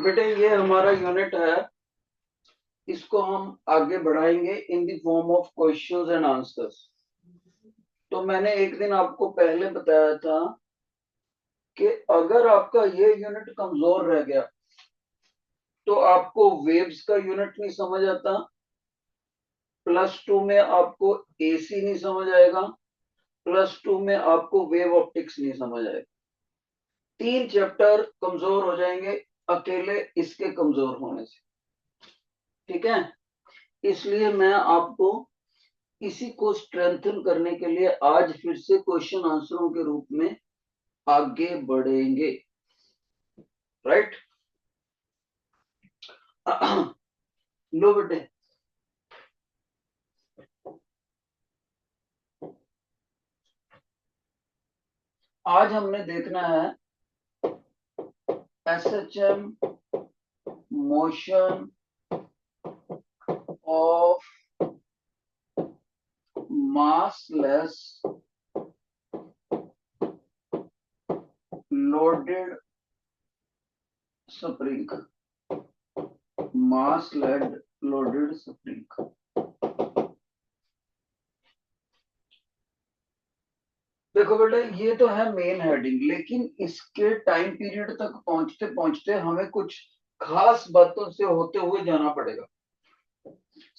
बेटे ये हमारा यूनिट है, इसको हम आगे बढ़ाएंगे in the form of questions and answers. तो मैंने एक दिन आपको पहले बताया था कि अगर आपका ये यूनिट कमजोर रह गया तो आपको वेव्स का यूनिट नहीं समझ आता, +2 में आपको एसी नहीं समझ आएगा, +2 में आपको वेव ऑप्टिक्स नहीं समझ आएगा। 3 चैप्टर कमजोर हो जाएंगे अकेले इसके कमजोर होने से। ठीक है, इसलिए मैं आपको इसी को स्ट्रेंथन करने के लिए आज फिर से क्वेश्चन आंसरों के रूप में आगे बढ़ेंगे। राइट। लो बेटे, आज हमने देखना है SHM motion of massless loaded spring, mass loaded spring। देखो बेटा, ये तो है मेन हेडिंग, लेकिन इसके टाइम पीरियड तक पहुंचते पहुंचते हमें कुछ खास बातों से होते हुए जाना पड़ेगा।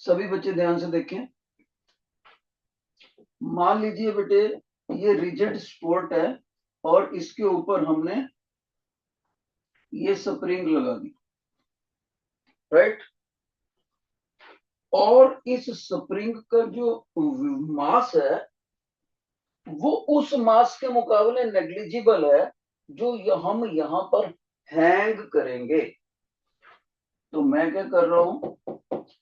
सभी बच्चे ध्यान से देखें। मान लीजिए बेटे, ये रिजिड स्पोर्ट है और इसके ऊपर हमने ये स्प्रिंग लगा दी। राइट। और इस स्प्रिंग का जो मास है वो उस मास के मुकाबले नेग्लिजिबल है जो हम यहां पर हैंग करेंगे। तो मैं क्या कर रहा हूं,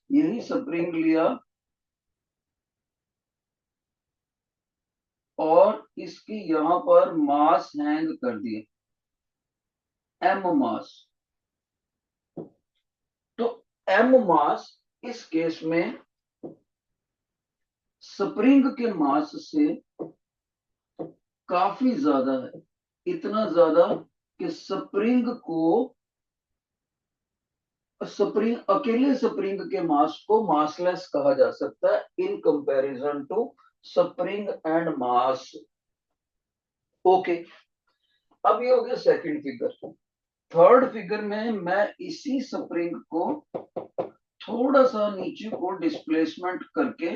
यही स्प्रिंग लिया और इसकी यहां पर मास हैंग कर दिए, एम मास। तो एम मास इस केस में स्प्रिंग के मास से काफी ज्यादा है, इतना ज्यादा कि स्प्रिंग अकेले स्प्रिंग के मास को मासलेस कहा जा सकता है in comparison to spring and mass. Okay, अब ये हो गया सेकंड फिगर। थर्ड फिगर में मैं इसी स्प्रिंग को थोड़ा सा नीचे को डिस्प्लेसमेंट करके,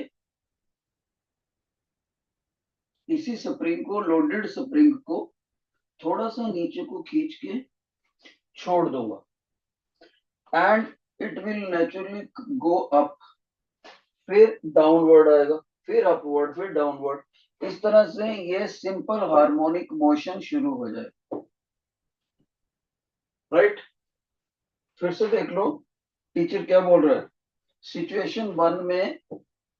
इसी स्प्रिंग को, लोडेड स्प्रिंग को थोड़ा सा नीचे को खींच के छोड़ दूंगा and it will naturally go up, फिर डाउनवर्ड आएगा, फिर अपवर्ड, फिर डाउनवर्ड। इस तरह से ये सिंपल हार्मोनिक मोशन शुरू हो जाए। राइट। फिर से देख लो टीचर क्या बोल रहा है। सिचुएशन 1 में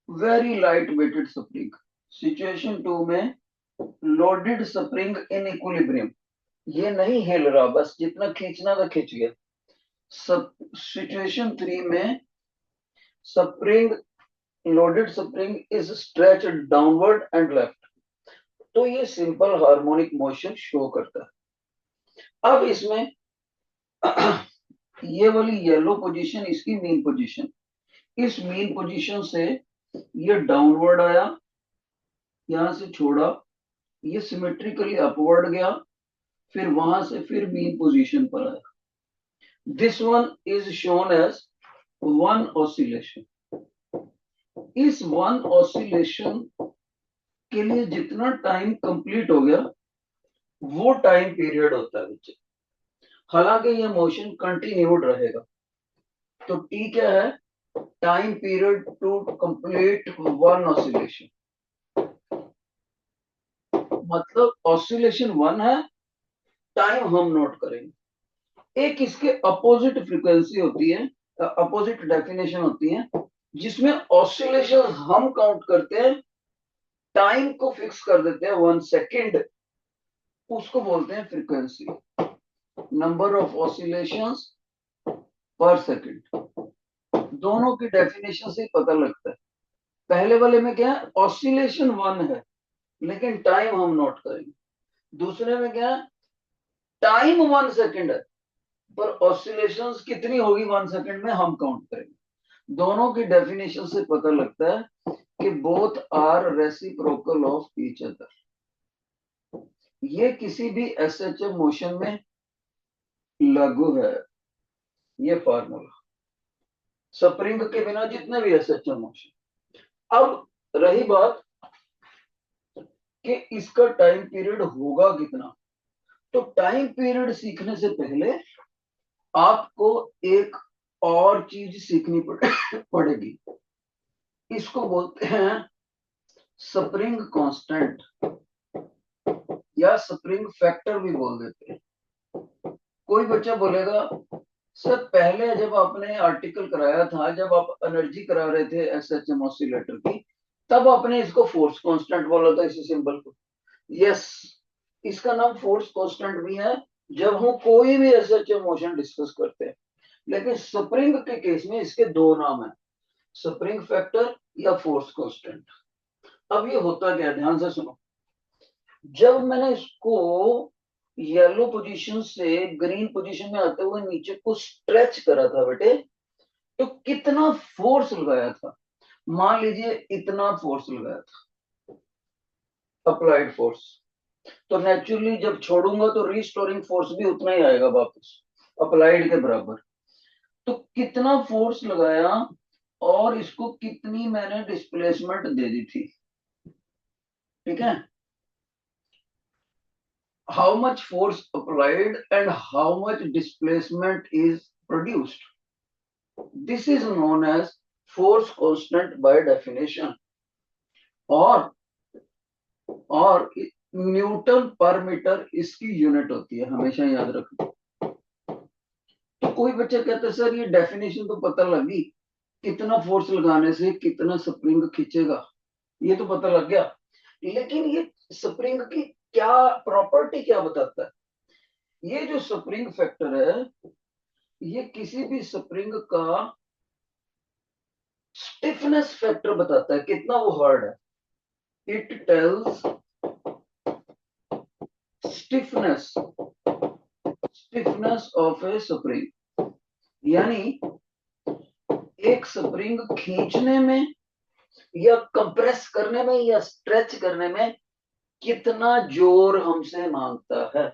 very light weighted spring, situation 2 में लोडेड स्प्रिंग इन इक्विलिब्रियम, ये नहीं हिल रहा, बस जितना खींचना था खींच गया। सिचुएशन 3 में spring, loaded spring is stretched downward and left. तो ये सिंपल हार्मोनिक मोशन शो करता है। अब इसमें ये वाली येलो पोजीशन इसकी मीन पोजीशन, इस मीन पोजीशन से ये डाउनवर्ड आया, यहां से छोड़ा, ये सिमेट्रिकली अपवर्ड गया, फिर वहां से फिर मीन पोजीशन पर आया। This one is shown as one oscillation. इस वन ऑसिलेशन के लिए जितना टाइम कंप्लीट हो गया वो टाइम पीरियड होता है बच्चे। हालांकि ये मोशन कंटिन्यूड रहेगा। तो टी क्या है, time period to complete one oscillation. मतलब ऑसिलेशन 1 है, टाइम हम नोट करेंगे। एक इसके अपोजिट फ्रीक्वेंसी होती है, अपोजिट डेफिनेशन होती है, जिसमें ऑसिलेशन हम काउंट करते हैं, टाइम को फिक्स कर देते हैं 1 सेकेंड, उसको बोलते हैं फ्रीक्वेंसी, नंबर ऑफ ऑसिलेशंस पर सेकेंड। दोनों की डेफिनेशन से पता लगता है। पहले वाले में क्या है, ऑसिलेशन 1 है लेकिन टाइम हम नोट करेंगे। दूसरे में क्या है, टाइम 1 सेकेंड है पर ऑसिलेशंस कितनी होगी 1 सेकंड में हम काउंट करेंगे। दोनों की डेफिनेशन से पता लगता है कि both are reciprocal of each other. ये किसी भी एसएचएम मोशन में लागू है ये फार्मूला, स्प्रिंग के बिना जितने भी एसएचएम मोशन। अब रही बात कि इसका टाइम पीरियड होगा कितना, तो टाइम पीरियड सीखने से पहले आपको एक और चीज सीखनी पड़ेगी। इसको बोलते हैं स्प्रिंग कांस्टेंट या स्प्रिंग फैक्टर भी बोल देते हैं। कोई बच्चा बोलेगा सर पहले जब आपने आर्टिकल कराया था, जब आप एनर्जी करा रहे थे एसएचएम ऑसिलेटर की, तब आपने इसको फोर्स कांस्टेंट बोला था इसी सिंबल को। यस, इसका नाम फोर्स कांस्टेंट भी है जब हम कोई भी एसएचएम मोशन डिस्कस करते हैं। लेकिन स्प्रिंग के केस में इसके दो नाम है, स्प्रिंग फैक्टर या फोर्स कांस्टेंट। अब ये होता क्या, ध्यान से सुनो। जब मैंने इसको येलो पोजीशन से ग्रीन पोजीशन में आते हुए नीचे को स्ट्रेच करा था बेटे, तो कितना फोर्स लगाया था, मान लीजिए इतना फोर्स लगाया था, अप्लाइड फोर्स। तो नेचुरली जब छोड़ूंगा तो रिस्टोरिंग फोर्स भी उतना ही आएगा वापस, अप्लाइड के बराबर। तो कितना फोर्स लगाया और इसको कितनी मैंने डिस्प्लेसमेंट दे दी थी, ठीक है। How much force applied and how much displacement is produced, this is known as force constant by definition। और न्यूटन पर मीटर इसकी यूनिट होती है, हमेशा याद रखना। तो कोई बच्चा कहता है सर ये डेफिनेशन तो पता लगी, कितना फोर्स लगाने से कितना स्प्रिंग खींचेगा, ये तो पता लग गया, लेकिन ये स्प्रिंग की क्या प्रॉपर्टी क्या बताता है। ये जो स्प्रिंग फैक्टर है, ये किसी भी स्प्रिंग का स्टिफनेस फैक्टर बताता है, कितना वो हार्ड है। It tells stiffness stiffness of A spring, यानी एक स्प्रिंग खींचने में या कंप्रेस करने में या स्ट्रेच करने में कितना जोर हमसे मांगता है।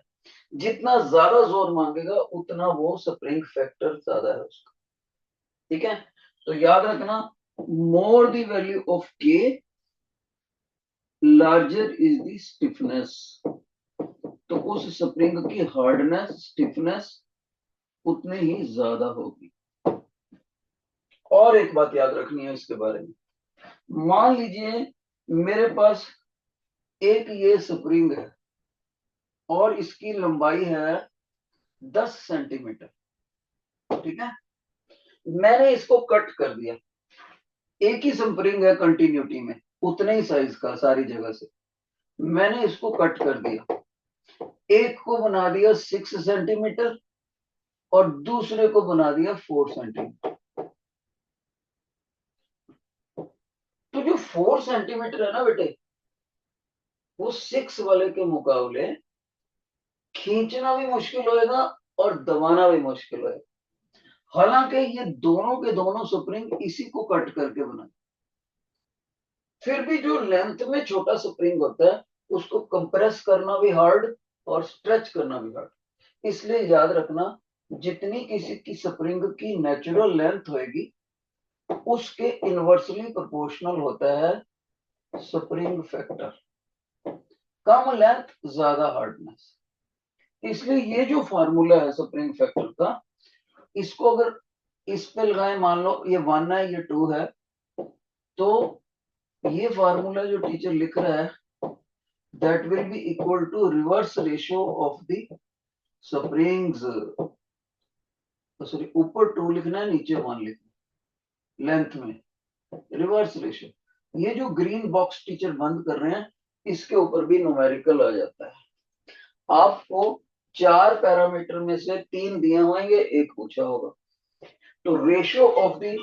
जितना ज्यादा जोर मांगेगा उतना वो स्प्रिंग फैक्टर ज्यादा है उसका, ठीक है। तो याद रखना, मोर द वैल्यू ऑफ के लार्जर इज द स्टिफनेस। तो उस स्प्रिंग की हार्डनेस स्टिफनेस उतनी ही ज्यादा होगी। और एक बात याद रखनी है इसके बारे में, मान लीजिए मेरे पास एक ये स्प्रिंग है और इसकी लंबाई है 10 सेंटीमीटर, ठीक है। मैंने इसको कट कर दिया, एक ही स्प्रिंग है कंटिन्यूटी में, उतने ही साइज का सारी जगह से, मैंने इसको कट कर दिया, एक को बना दिया 6 सेंटीमीटर और दूसरे को बना दिया 4 सेंटीमीटर। तो जो 4 सेंटीमीटर है ना बेटे, वो 6 वाले के मुकाबले खींचना भी मुश्किल होएगा और दबाना भी मुश्किल होएगा। हालांकि ये दोनों के दोनों स्प्रिंग इसी को कट करके बना, फिर भी जो लेंथ में छोटा स्प्रिंग होता है उसको कंप्रेस करना भी हार्ड और स्ट्रेच करना भी हार्ड। इसलिए याद रखना, जितनी किसी की स्प्रिंग की नेचुरल लेंथ होगी उसके इनवर्सली प्रोपोर्शनल होता है स्प्रिंग फैक्टर। कम लेंथ ज्यादा हार्डनेस। इसलिए ये जो फार्मूला है स्प्रिंग फैक्टर का, इसको अगर इस पे लगाए, मान लो ये 1 है ये 2 है, तो ये फार्मूला जो टीचर लिख रहा है that will be equal to reverse ratio of the springs. Sorry, ऊपर 2 लिखना है नीचे 1 लिखना, लेंथ में रिवर्स रेशियो। ये जो ग्रीन बॉक्स टीचर बंद कर रहे हैं इसके ऊपर भी न्यूमेरिकल आ जाता है। आपको 4 पैरामीटर में से 3 दिए होंगे, एक पूछा होगा। तो ratio of the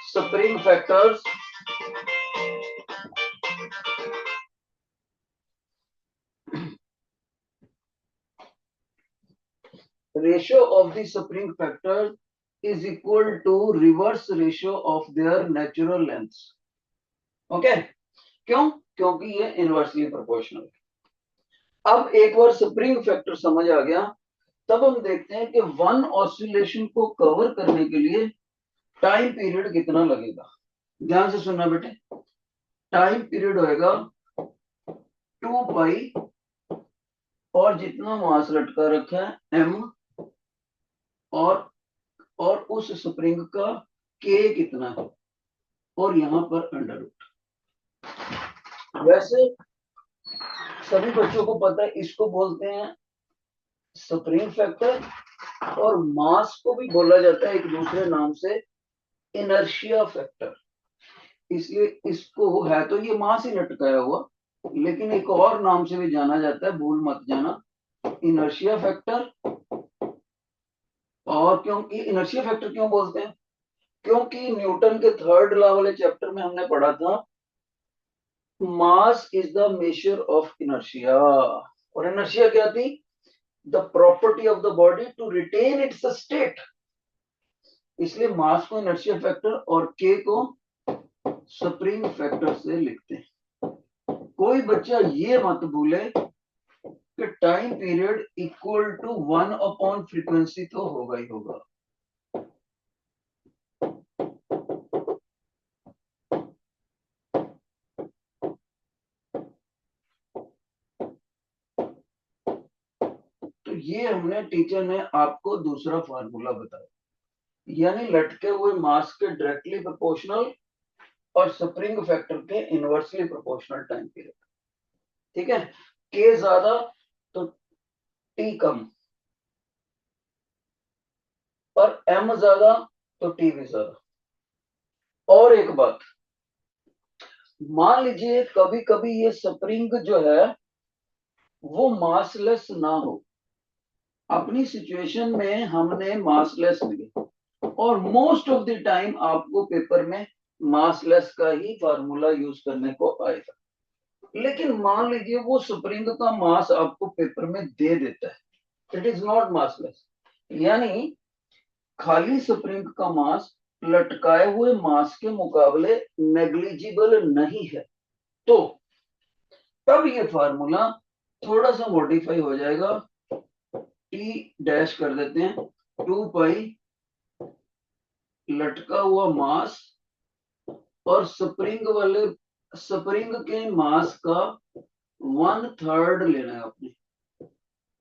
spring factors ratio of the spring factor is equal to reverse ratio of their natural length. Okay, क्यों? क्योंकि ये इनवर्सली प्रोपोर्शनल। अब एक बार स्प्रिंग फैक्टर समझ आ गया, तब हम देखते हैं कि वन ऑसिलेशन को कवर करने के लिए टाइम पीरियड कितना लगेगा। ध्यान से सुनना बेटे, टाइम पीरियड होएगा 2 पाई और जितना मास लटका रखा है m, और उस स्प्रिंग का k कितना है, और यहां पर अंडर रूट। वैसे सभी बच्चों को पता है, इसको बोलते हैं स्प्रिंग फैक्टर, और मास को भी बोला जाता है एक दूसरे नाम से, इनर्शिया फैक्टर। इसलिए इसको, है तो ये मास ही लटकाया हुआ, लेकिन एक और नाम से भी जाना जाता है, भूल मत जाना, इनर्शिया फैक्टर। और क्योंकि इनर्शिया फैक्टर क्यों बोलते हैं? क्योंकि न्यूटन के थर्ड लॉ वाले चैप्टर में हमने पढ़ा था, mass is the measure of inertia. और इनर्शिया क्या थी? The property of the body to retain its state. इसलिए मास को इनर्शिया फैक्टर और के को स्प्रिंग फैक्टर से लिखते हैं। कोई बच्चा ये मत भूले कि time period equal to 1 upon frequency तो होगा ही होगा। तो ये हमने, टीचर ने आपको दूसरा फार्मूला बताया, यानी लटके हुए मास के डायरेक्टली प्रोपोर्शनल और स्प्रिंग फैक्टर के इनवर्सली प्रोपोर्शनल टाइम पीरियड। ठीक है, के ज्यादा तो टी कम, और एम ज्यादा तो टी भी ज्यादा। और एक बात, मान लीजिए कभी कभी ये स्प्रिंग जो है वो मासलेस ना हो। अपनी सिचुएशन में हमने मासलेस लिए, और मोस्ट ऑफ द टाइम आपको पेपर में मासलेस का ही फार्मूला यूज करने को आएगा। लेकिन मान लीजिए वो स्प्रिंग का मास आपको पेपर में दे देता है, इट इज नॉट मासलेस, यानी खाली स्प्रिंग का मास लटकाए हुए मास के मुकाबले नेग्लिजिबल नहीं है, तो तब ये फार्मूला थोड़ा सा मॉडिफाई हो जाएगा। टी डैश कर देते हैं, 2 पाई लटका हुआ मास और स्प्रिंग के मास का 1/3 लेना है आपने,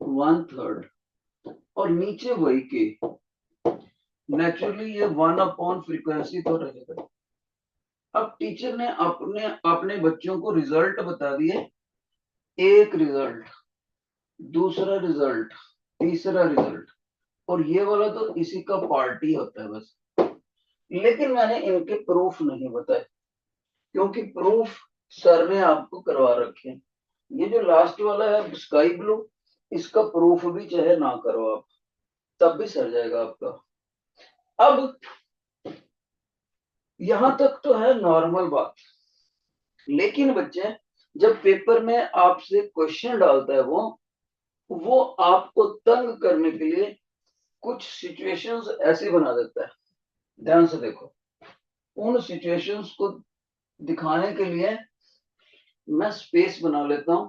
1/3, और नीचे वही के। नेचुरली ये 1 अपॉन फ्रीक्वेंसी तो रहेगा। अब टीचर ने अपने बच्चों को रिजल्ट बता दिए, एक रिजल्ट, दूसरा रिजल्ट, तीसरा रिजल्ट, और ये वाला तो इसी का पार्ट ही होता है बस। लेकिन मैंने इनके प्रूफ नहीं बताए, क्योंकि प्रूफ सर ने आपको करवा रखे हैं। ये जो लास्ट वाला है स्काई ब्लू, इसका प्रूफ भी चाहे ना करो आप, तब भी सर जाएगा आपका। अब यहां तक तो है नॉर्मल बात, लेकिन बच्चे जब पेपर में आपसे क्वेश्चन डालता है वो आपको तंग करने के लिए कुछ सिचुएशंस ऐसे बना देता है। ध्यान से देखो, उन सिचुएशंस को दिखाने के लिए मैं स्पेस बना लेता हूं,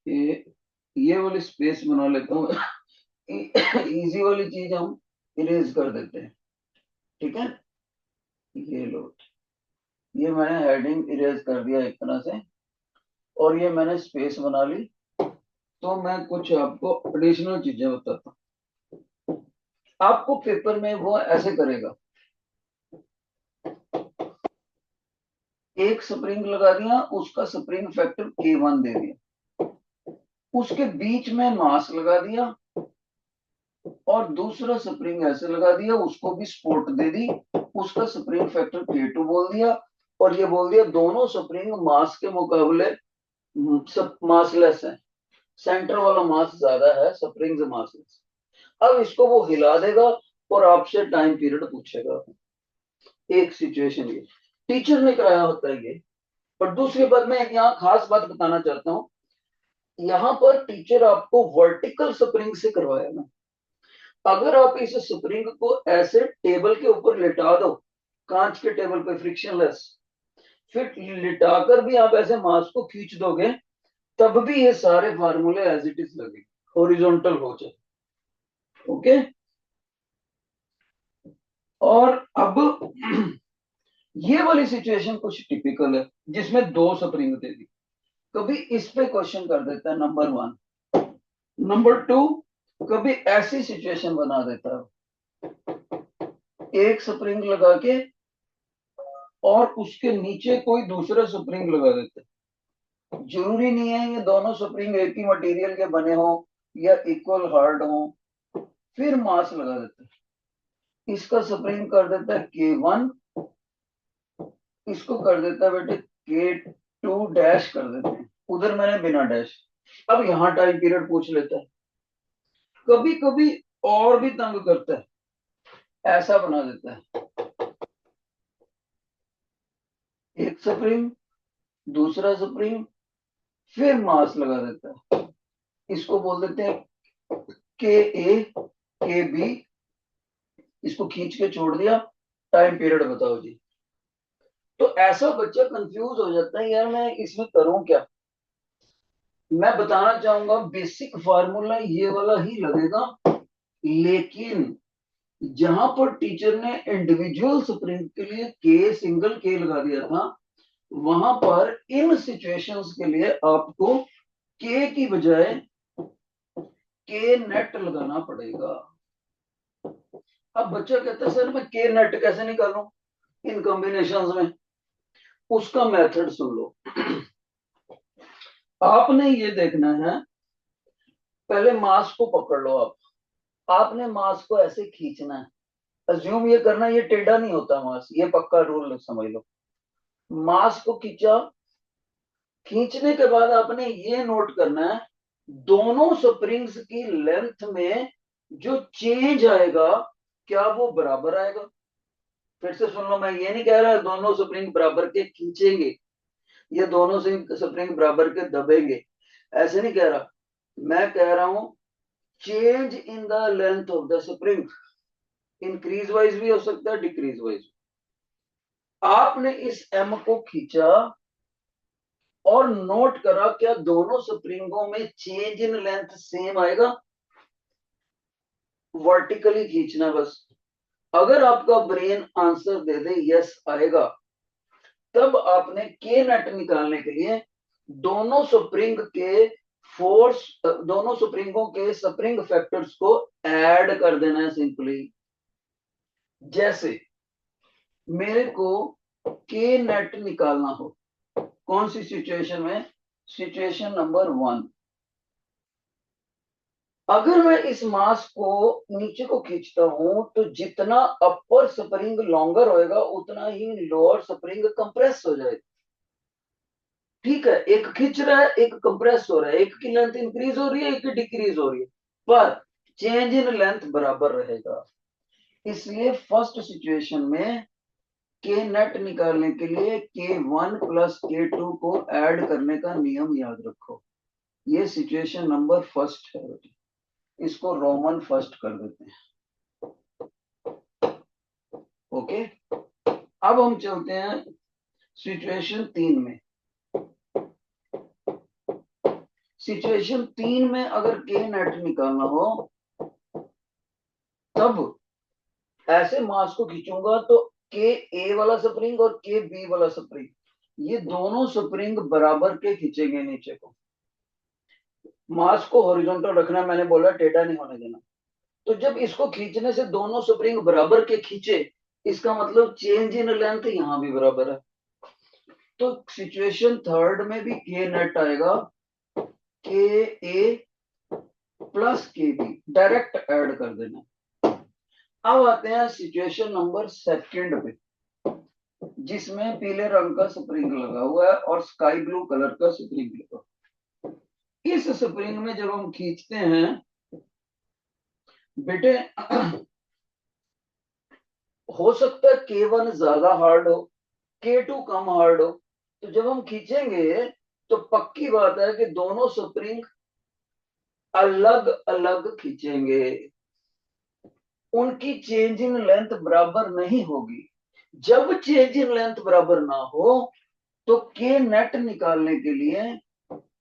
ये वाली स्पेस बना लेता हूं। इजी वाली चीज हम इरेज कर देते हैं, ठीक है। ये लो, ये मैंने हेडिंग इरेज कर दिया एक तरह से, और ये मैंने स्पेस बना ली। तो मैं कुछ आपको एडिशनल चीजें बताता हूँ। आपको पेपर में वो ऐसे करेगा, एक स्प्रिंग लगा दिया, उसका स्प्रिंग फैक्टर K1 दे दिया, उसके बीच में मास लगा दिया, और दूसरा स्प्रिंग ऐसे लगा दिया, उसको भी सपोर्ट दे दी, उसका स्प्रिंग फैक्टर K2 बोल दिया, और ये बोल दिया दोनों स्प्रिंग मास के मुकाबले सब मासलेस है, सेंटर वाला मास ज्यादा है, स्प्रिंग मासलेस। अब इसको वो हिला देगा और आपसे टाइम पीरियड पूछेगा। एक सिचुएशन ये टीचर ने कराया होता है ये। और दूसरी बात, मैं यहाँ खास बात बताना चाहता हूँ, यहाँ पर टीचर आपको वर्टिकल स्प्रिंग से करवाया ना। अगर आप इस स्प्रिंग को ऐसे टेबल के ऊपर लिटा दो, कांच के टेबल पे फ्रिक्शनलेस, फिर लिटाकर भी आप ऐसे मास को खींच दोगे, तब भी ये सारे फार्मूले एज इट इज लगे, हॉरिजॉन्टल हो जाए। ओके। और अब ये वाली सिचुएशन कुछ टिपिकल है, जिसमें दो स्प्रिंग दे दी। कभी इस पे क्वेश्चन कर देता है नंबर 1। नंबर 2, कभी ऐसी सिचुएशन बना देता है, एक स्प्रिंग लगा के और उसके नीचे कोई दूसरा स्प्रिंग लगा देता है। जरूरी नहीं है ये दोनों स्प्रिंग एक ही मटेरियल के बने हो या इक्वल हार्ड हो। फिर मास लगा देता है, इसका स्प्रिंग कर देता है K1, इसको कर देता है बेटे K2 डैश कर देते हैं, उधर मैंने बिना डैश। अब यहां टाइम पीरियड पूछ लेता है। कभी कभी और भी तंग करता है, ऐसा बना देता है, एक स्प्रिंग, दूसरा स्प्रिंग, फिर मास लगा देता है। इसको बोल देते हैं K A KB, इसको खींच के छोड़ दिया, टाइम पीरियड बताओ जी। तो ऐसा बच्चा कंफ्यूज हो जाता है, यार मैं इसमें करूं क्या। मैं बताना चाहूंगा बेसिक फार्मूला ये वाला ही लगेगा, लेकिन जहां पर टीचर ने इंडिविजुअल स्प्रिंग के लिए के सिंगल के लगा दिया था, वहां पर इन सिचुएशंस के लिए आपको के की बजाय के नेट लगाना पड़ेगा। अब बच्चा कहता है सर मैं के नेट कैसे निकालूं इन कॉम्बिनेशंस में। उसका मेथड सुन लो। आपने ये देखना है, पहले मास को पकड़ लो आप। आपने मास को ऐसे खींचना है, अज्यूम ये करना ये टेढ़ा नहीं होता मास, ये पक्का रूल समझ लो। मास को खींचा, खींचने के बाद आपने ये नोट करना है, दोनों स्प्रिंग्स की लेंथ में जो चेंज आएगा क्या वो बराबर आएगा। फिर से सुन लो, मैं ये नहीं कह रहा दोनों स्प्रिंग बराबर के खींचेंगे या दोनों से स्प्रिंग बराबर के दबेंगे, ऐसे नहीं कह रहा। मैं कह रहा हूं change in the length of the spring, increase wise भी हो सकता है, डिक्रीज वाइज। आपने इस एम को खींचा और नोट करा क्या दोनों स्प्रिंगों में चेंज इन लेंथ सेम आएगा। वर्टिकली खींचना बस। अगर आपका ब्रेन आंसर दे दे यस आएगा, तब आपने के नेट निकालने के लिए दोनों स्प्रिंग के फोर्स, दोनों स्प्रिंगों के स्प्रिंग फैक्टर्स को ऐड कर देना है सिंपली। जैसे मेरे को के नेट निकालना हो, कौन सी सिचुएशन में, सिचुएशन नंबर 1। अगर मैं इस मास को नीचे को खींचता हूं तो जितना अपर स्प्रिंग लॉन्गर होएगा उतना ही लोअर स्प्रिंग कंप्रेस हो जाएगा। ठीक है, एक खींच रहा है एक कंप्रेस हो रहा है, एक की लेंथ इंक्रीज हो रही है एक की डिक्रीज हो रही है, पर चेंज इन लेंथ बराबर रहेगा। इसलिए फर्स्ट सिचुएशन में के नेट निकालने के लिए K1 प्लस K2 को ऐड करने का नियम याद रखो। ये सिचुएशन नंबर फर्स्ट है, इसको रोमन फर्स्ट कर देते हैं। ओके। अब हम चलते हैं सिचुएशन 3 में। सिचुएशन 3 में अगर के नेट निकालना हो, तब ऐसे मास को खींचूंगा तो के ए वाला स्प्रिंग और के बी वाला स्प्रिंग, ये दोनों स्प्रिंग बराबर के खींचेंगे नीचे को। मास को हॉरिजॉन्टल रखना, मैंने बोला टेढ़ा नहीं होने देना। तो जब इसको खींचने से दोनों स्प्रिंग बराबर के खींचे, इसका मतलब चेंज इन लेंथ यहां भी बराबर है। तो सिचुएशन थर्ड में भी के नेट आएगा के ए प्लस के बी, डायरेक्ट ऐड कर देना। अब आते हैं सिचुएशन नंबर सेकंड पे, जिसमें पीले रंग का स्प्रिंग लगा हुआ है और स्काई ब्लू कलर का स्प्रिंग लगा। इस स्प्रिंग में जब हम खींचते हैं बेटे, हो सकता है K1 ज्यादा हार्ड हो, K2 कम हार्ड हो। तो जब हम खींचेंगे तो पक्की बात है कि दोनों स्प्रिंग अलग अलग खींचेंगे, उनकी चेंज इन लेंथ बराबर नहीं होगी। जब चेंज इन लेंथ बराबर ना हो तो के नेट निकालने के लिए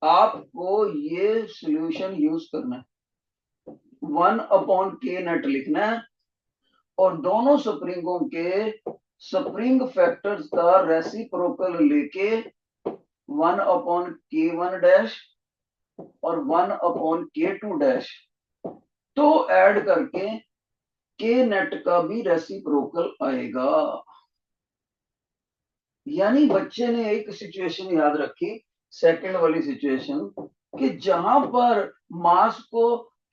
आपको ये सॉल्यूशन यूज करना है, 1/k नेट लिखना है और दोनों स्प्रिंगों के स्प्रिंग फैक्टर्स का रेसिप्रोकल लेके 1/k1 डैश और 1/k2 डैश तो ऐड करके के नेट का भी रेसिप्रोकल आएगा। यानी बच्चे ने एक सिचुएशन याद रखी, सेकंड वाली सिचुएशन, कि जहां पर मास को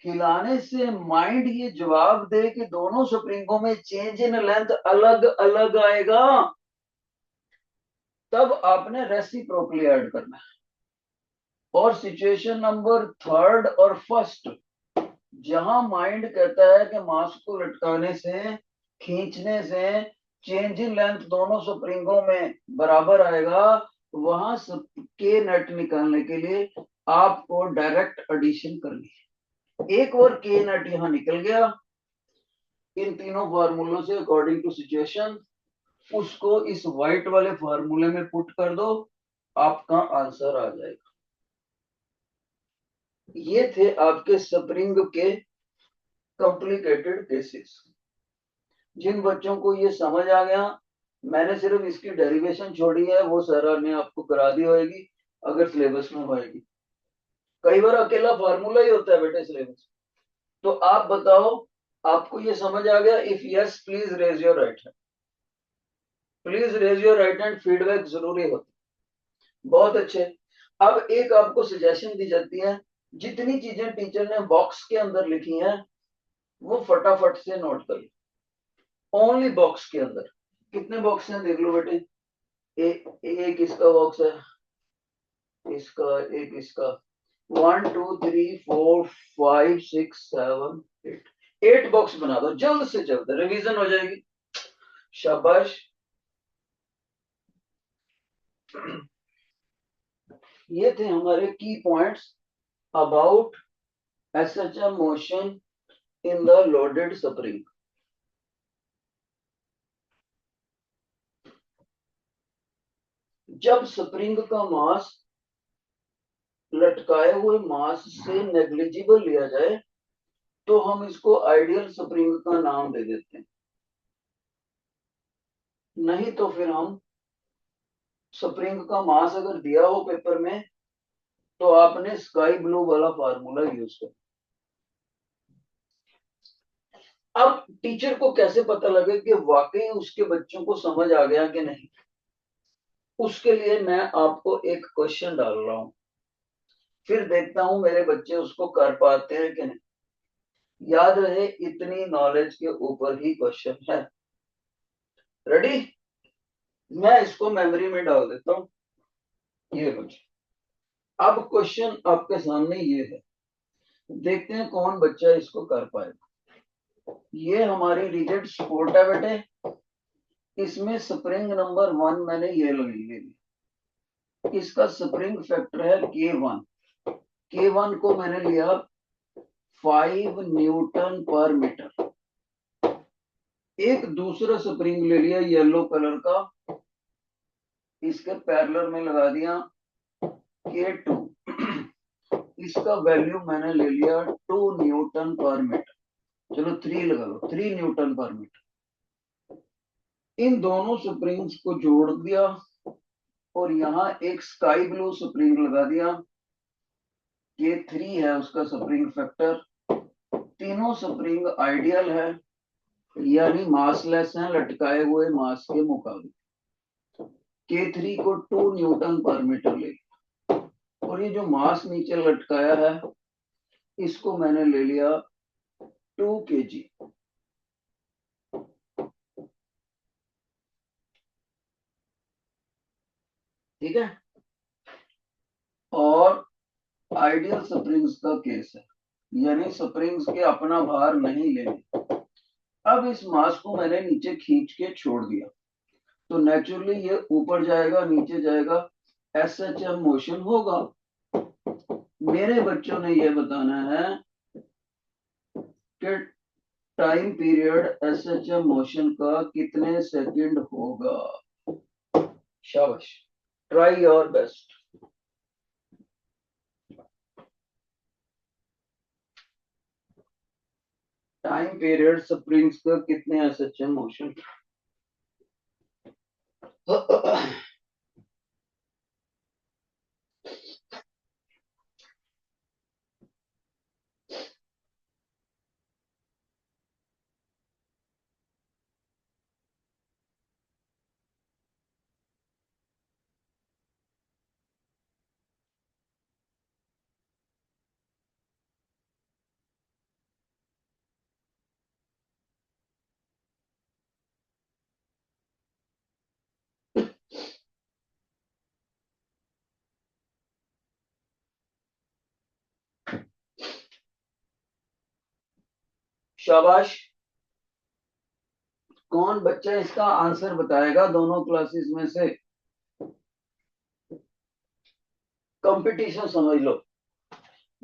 हिलाने से माइंड ये जवाब दे कि दोनों स्प्रिंगों में चेंज इन लेंथ अलग अलग आएगा, तब आपने रेसिप्रोकली ऐड करना है। और सिचुएशन नंबर थर्ड और फर्स्ट, जहां माइंड कहता है कि मास को लटकाने से, खींचने से चेंज इन लेंथ दोनों स्प्रिंगों में बराबर आएगा, वहां के नेट निकालने के लिए आपको डायरेक्ट एडिशन करनी है। एक और के नेट यहां निकल गया इन तीनों फार्मूलों से अकॉर्डिंग टू सिचुएशन, उसको इस व्हाइट वाले फार्मूले में पुट कर दो, आपका आंसर आ जाएगा। ये थे आपके स्प्रिंग के कॉम्प्लिकेटेड केसेस। जिन बच्चों को ये समझ आ गया, मैंने सिर्फ इसकी डेरिवेशन छोड़ी है, वो सर ने आपको करा दी होगी अगर सिलेबस में होएगी। कई बार अकेला फार्मूला ही होता है बेटे सिलेबस। तो आप बताओ, आपको ये समझ आ गया? If yes please raise your right hand, please raise your right hand, feedback जरूरी होती है। बहुत अच्छे। अब एक आपको सजेशन दी जाती है, जितनी चीजें टीचर ने बॉक्स के अंदर लिखी हैं वो फटाफट से नोट कर लो। ओनली बॉक्स के अंदर कितने बॉक्स हैं देख लो बेटे। एक इसका बॉक्स है, इसका, एक इसका, 1 2 3 4 5 6 7 8 बॉक्स बना दो, जल्द से जल्द रिवीजन हो जाएगी। शाबाश। ये थे हमारे की points about SHM motion in the loaded spring. जब स्प्रिंग का मास लटकाए हुए मास से नेग्लिजिबल लिया जाए तो हम इसको आइडियल स्प्रिंग का नाम दे देते हैं, नहीं तो फिर हम स्प्रिंग का मास अगर दिया हो पेपर में तो आपने स्काई ब्लू वाला फार्मूला यूज कर। अब टीचर को कैसे पता लगे कि वाकई उसके बच्चों को समझ आ गया कि नहीं, उसके लिए मैं आपको एक क्वेश्चन डाल रहा हूं, फिर देखता हूं मेरे बच्चे उसको कर पाते हैं कि नहीं। याद रहे इतनी नॉलेज के ऊपर ही क्वेश्चन है। रेडी? मैं इसको मेमोरी में डाल देता हूं। ये बच्चे, अब क्वेश्चन आपके सामने ये है, देखते हैं कौन बच्चा इसको कर पाएगा। ये हमारी रिजिड सपोर्ट है बेटे, इसमें स्प्रिंग नंबर 1 मैंने ये ले ली, इसका स्प्रिंग फैक्टर है K1। K1 को मैंने लिया 5 न्यूटन पर मीटर। एक दूसरा स्प्रिंग ले लिया येलो कलर का, इसके पैरेलल में लगा दिया K2, इसका वैल्यू मैंने ले लिया 2 न्यूटन पर मीटर। चलो 3 लगा लो, 3 न्यूटन पर मीटर। इन दोनों स्प्रिंग्स को जोड़ दिया और यहाँ एक स्काई ब्लू स्प्रिंग लगा दिया, K3 है उसका स्प्रिंग फैक्टर। तीनों स्प्रिंग आइडियल है, यानी मासलेस हैं लटकाए हुए मास के मुकाबले। K3 को 2 न्यूटन पर मीटर ले, और ये जो मास नीचे लटकाया है इसको मैंने ले लिया 2 kg। ठीक है? और आइडियल स्प्रिंग्स का केस है, यानी स्प्रिंग्स के अपना भार नहीं लेने। अब इस मास को मैंने नीचे खींच के छोड़ दिया तो नेचुरली ये ऊपर जाएगा नीचे जाएगा, SHM मोशन होगा। मेरे बच्चों ने ये बताना है कि टाइम पीरियड SHM मोशन का कितने सेकंड होगा। शाबाश, try your best. Time period springs का कितने SHM मोशन। शाबाश, कौन बच्चा इसका आंसर बताएगा दोनों क्लासेस में से। कंपटीशन समझ लो,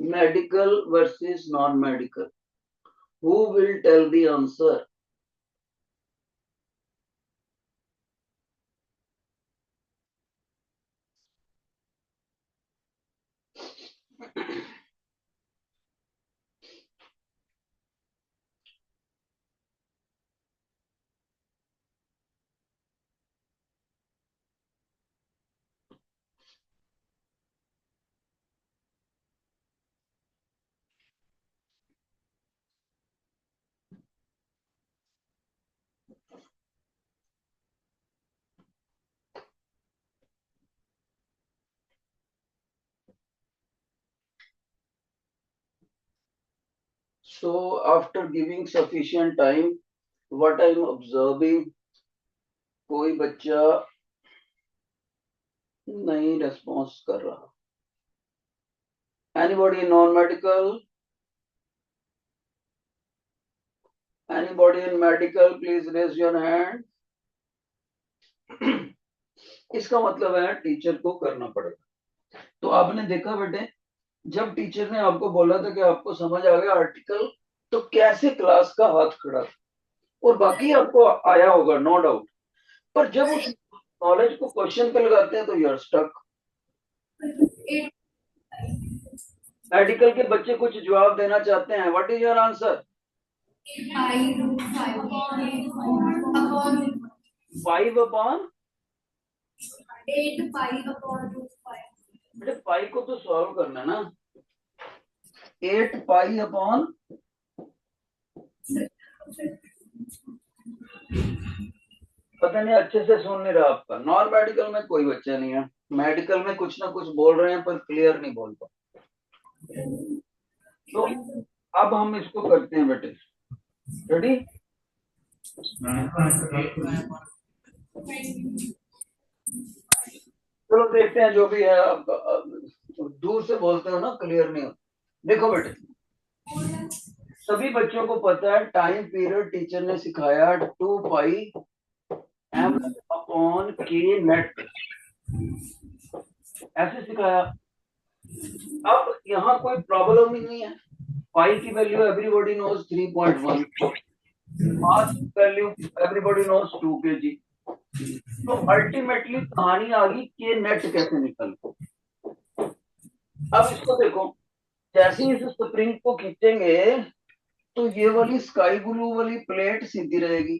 medical versus non medical. Who will tell the answer. So after giving sufficient time, what I am observing, कोई बच्चा नहीं रेस्पॉन्स कर रहा। Anybody in non medical, anybody in medical, please raise your hand. इसका मतलब है टीचर को करना पड़ेगा। तो आपने देखा बेटे, जब टीचर ने आपको बोला था कि आपको समझ आ गया आर्टिकल, तो कैसे क्लास का हाथ खड़ा था, और बाकी आपको आया होगा नो डाउट। पर जब उस नॉलेज को क्वेश्चन पे लगाते हैं तो यू आर स्टक। मेडिकल के बच्चे कुछ जवाब देना चाहते हैं। What is your answer. 5/8 बेटे 5 को तो सॉल्व करना ना। 8 पाई अपॉन, पता नहीं अच्छे से सुन नहीं रहा आपका। नॉन मेडिकल में कोई बच्चा नहीं है, मेडिकल में कुछ ना कुछ बोल रहे हैं पर क्लियर नहीं बोल पा। तो अब हम इसको करते हैं बेटे, रेडी। चलो देखते हैं जो भी है। दूर से बोलते हो ना, क्लियर नहीं हो। देखो बेटे, सभी बच्चों को पता है टाइम पीरियड टीचर ने सिखाया 2 पाई m/k नेट, ऐसे सिखाया। अब यहाँ कोई प्रॉब्लम ही नहीं है। पाई की वैल्यू एवरीबॉडी नोज 3.1, मास वैल्यू एवरीबॉडी नोज 2 kg। तो अल्टीमेटली कहानी आ गई के नेट कैसे निकल। अब इसको देखो, जैसे ही इस स्प्रिंग को खींचेंगे तो ये वाली स्काई ब्लू वाली प्लेट सीधी रहेगी।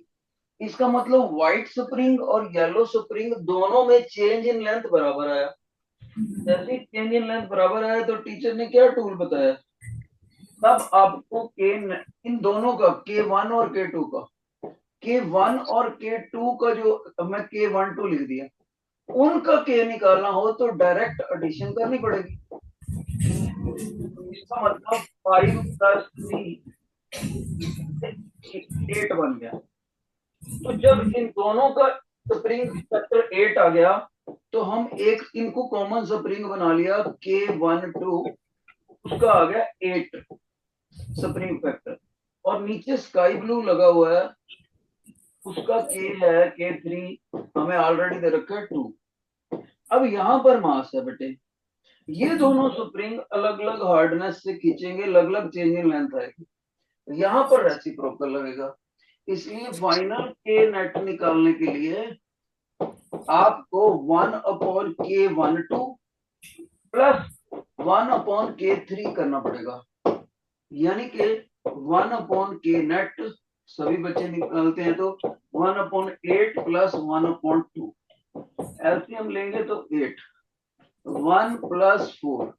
इसका मतलब व्हाइट स्प्रिंग और येलो स्प्रिंग दोनों में चेंज इन लेंथ बराबर आया। जैसे चेंज इन लेंथ बराबर आया तो टीचर ने क्या टूल बताया, तब आपको के इन दोनों का K1 और K2 का, K1 और K2 का जो मैं K12 लिख दिया, उनका K निकालना हो तो डायरेक्ट एडिशन करनी पड़ेगी। इसका मतलब 5 + 3 8 बन गया। तो जब इन दोनों का स्प्रिंग फैक्टर 8 आ गया तो हम एक इनको कॉमन स्प्रिंग बना लिया K12, उसका आ गया 8 स्प्रिंग फैक्टर। और नीचे स्काई ब्लू लगा हुआ है, उसका K है K3, हमें ऑलरेडी दे रखा है 2। अब यहाँ पर मास है बेटे, ये दोनों स्प्रिंग अलग अलग हार्डनेस से खींचेंगे, अलग अलग चेंज इन लेंथ आएगी, यहाँ पर रेसिप्रोकल लगेगा। इसलिए फाइनल के नेट निकालने के लिए आपको 1/K12 प्लस 1/K3 करना पड़ेगा, यानी कि 1/K नेट सभी बच्चे निकालते हैं तो 1/8 प्लस 1/2, एलसीएम लेंगे तो 8, 1 प्लस 4,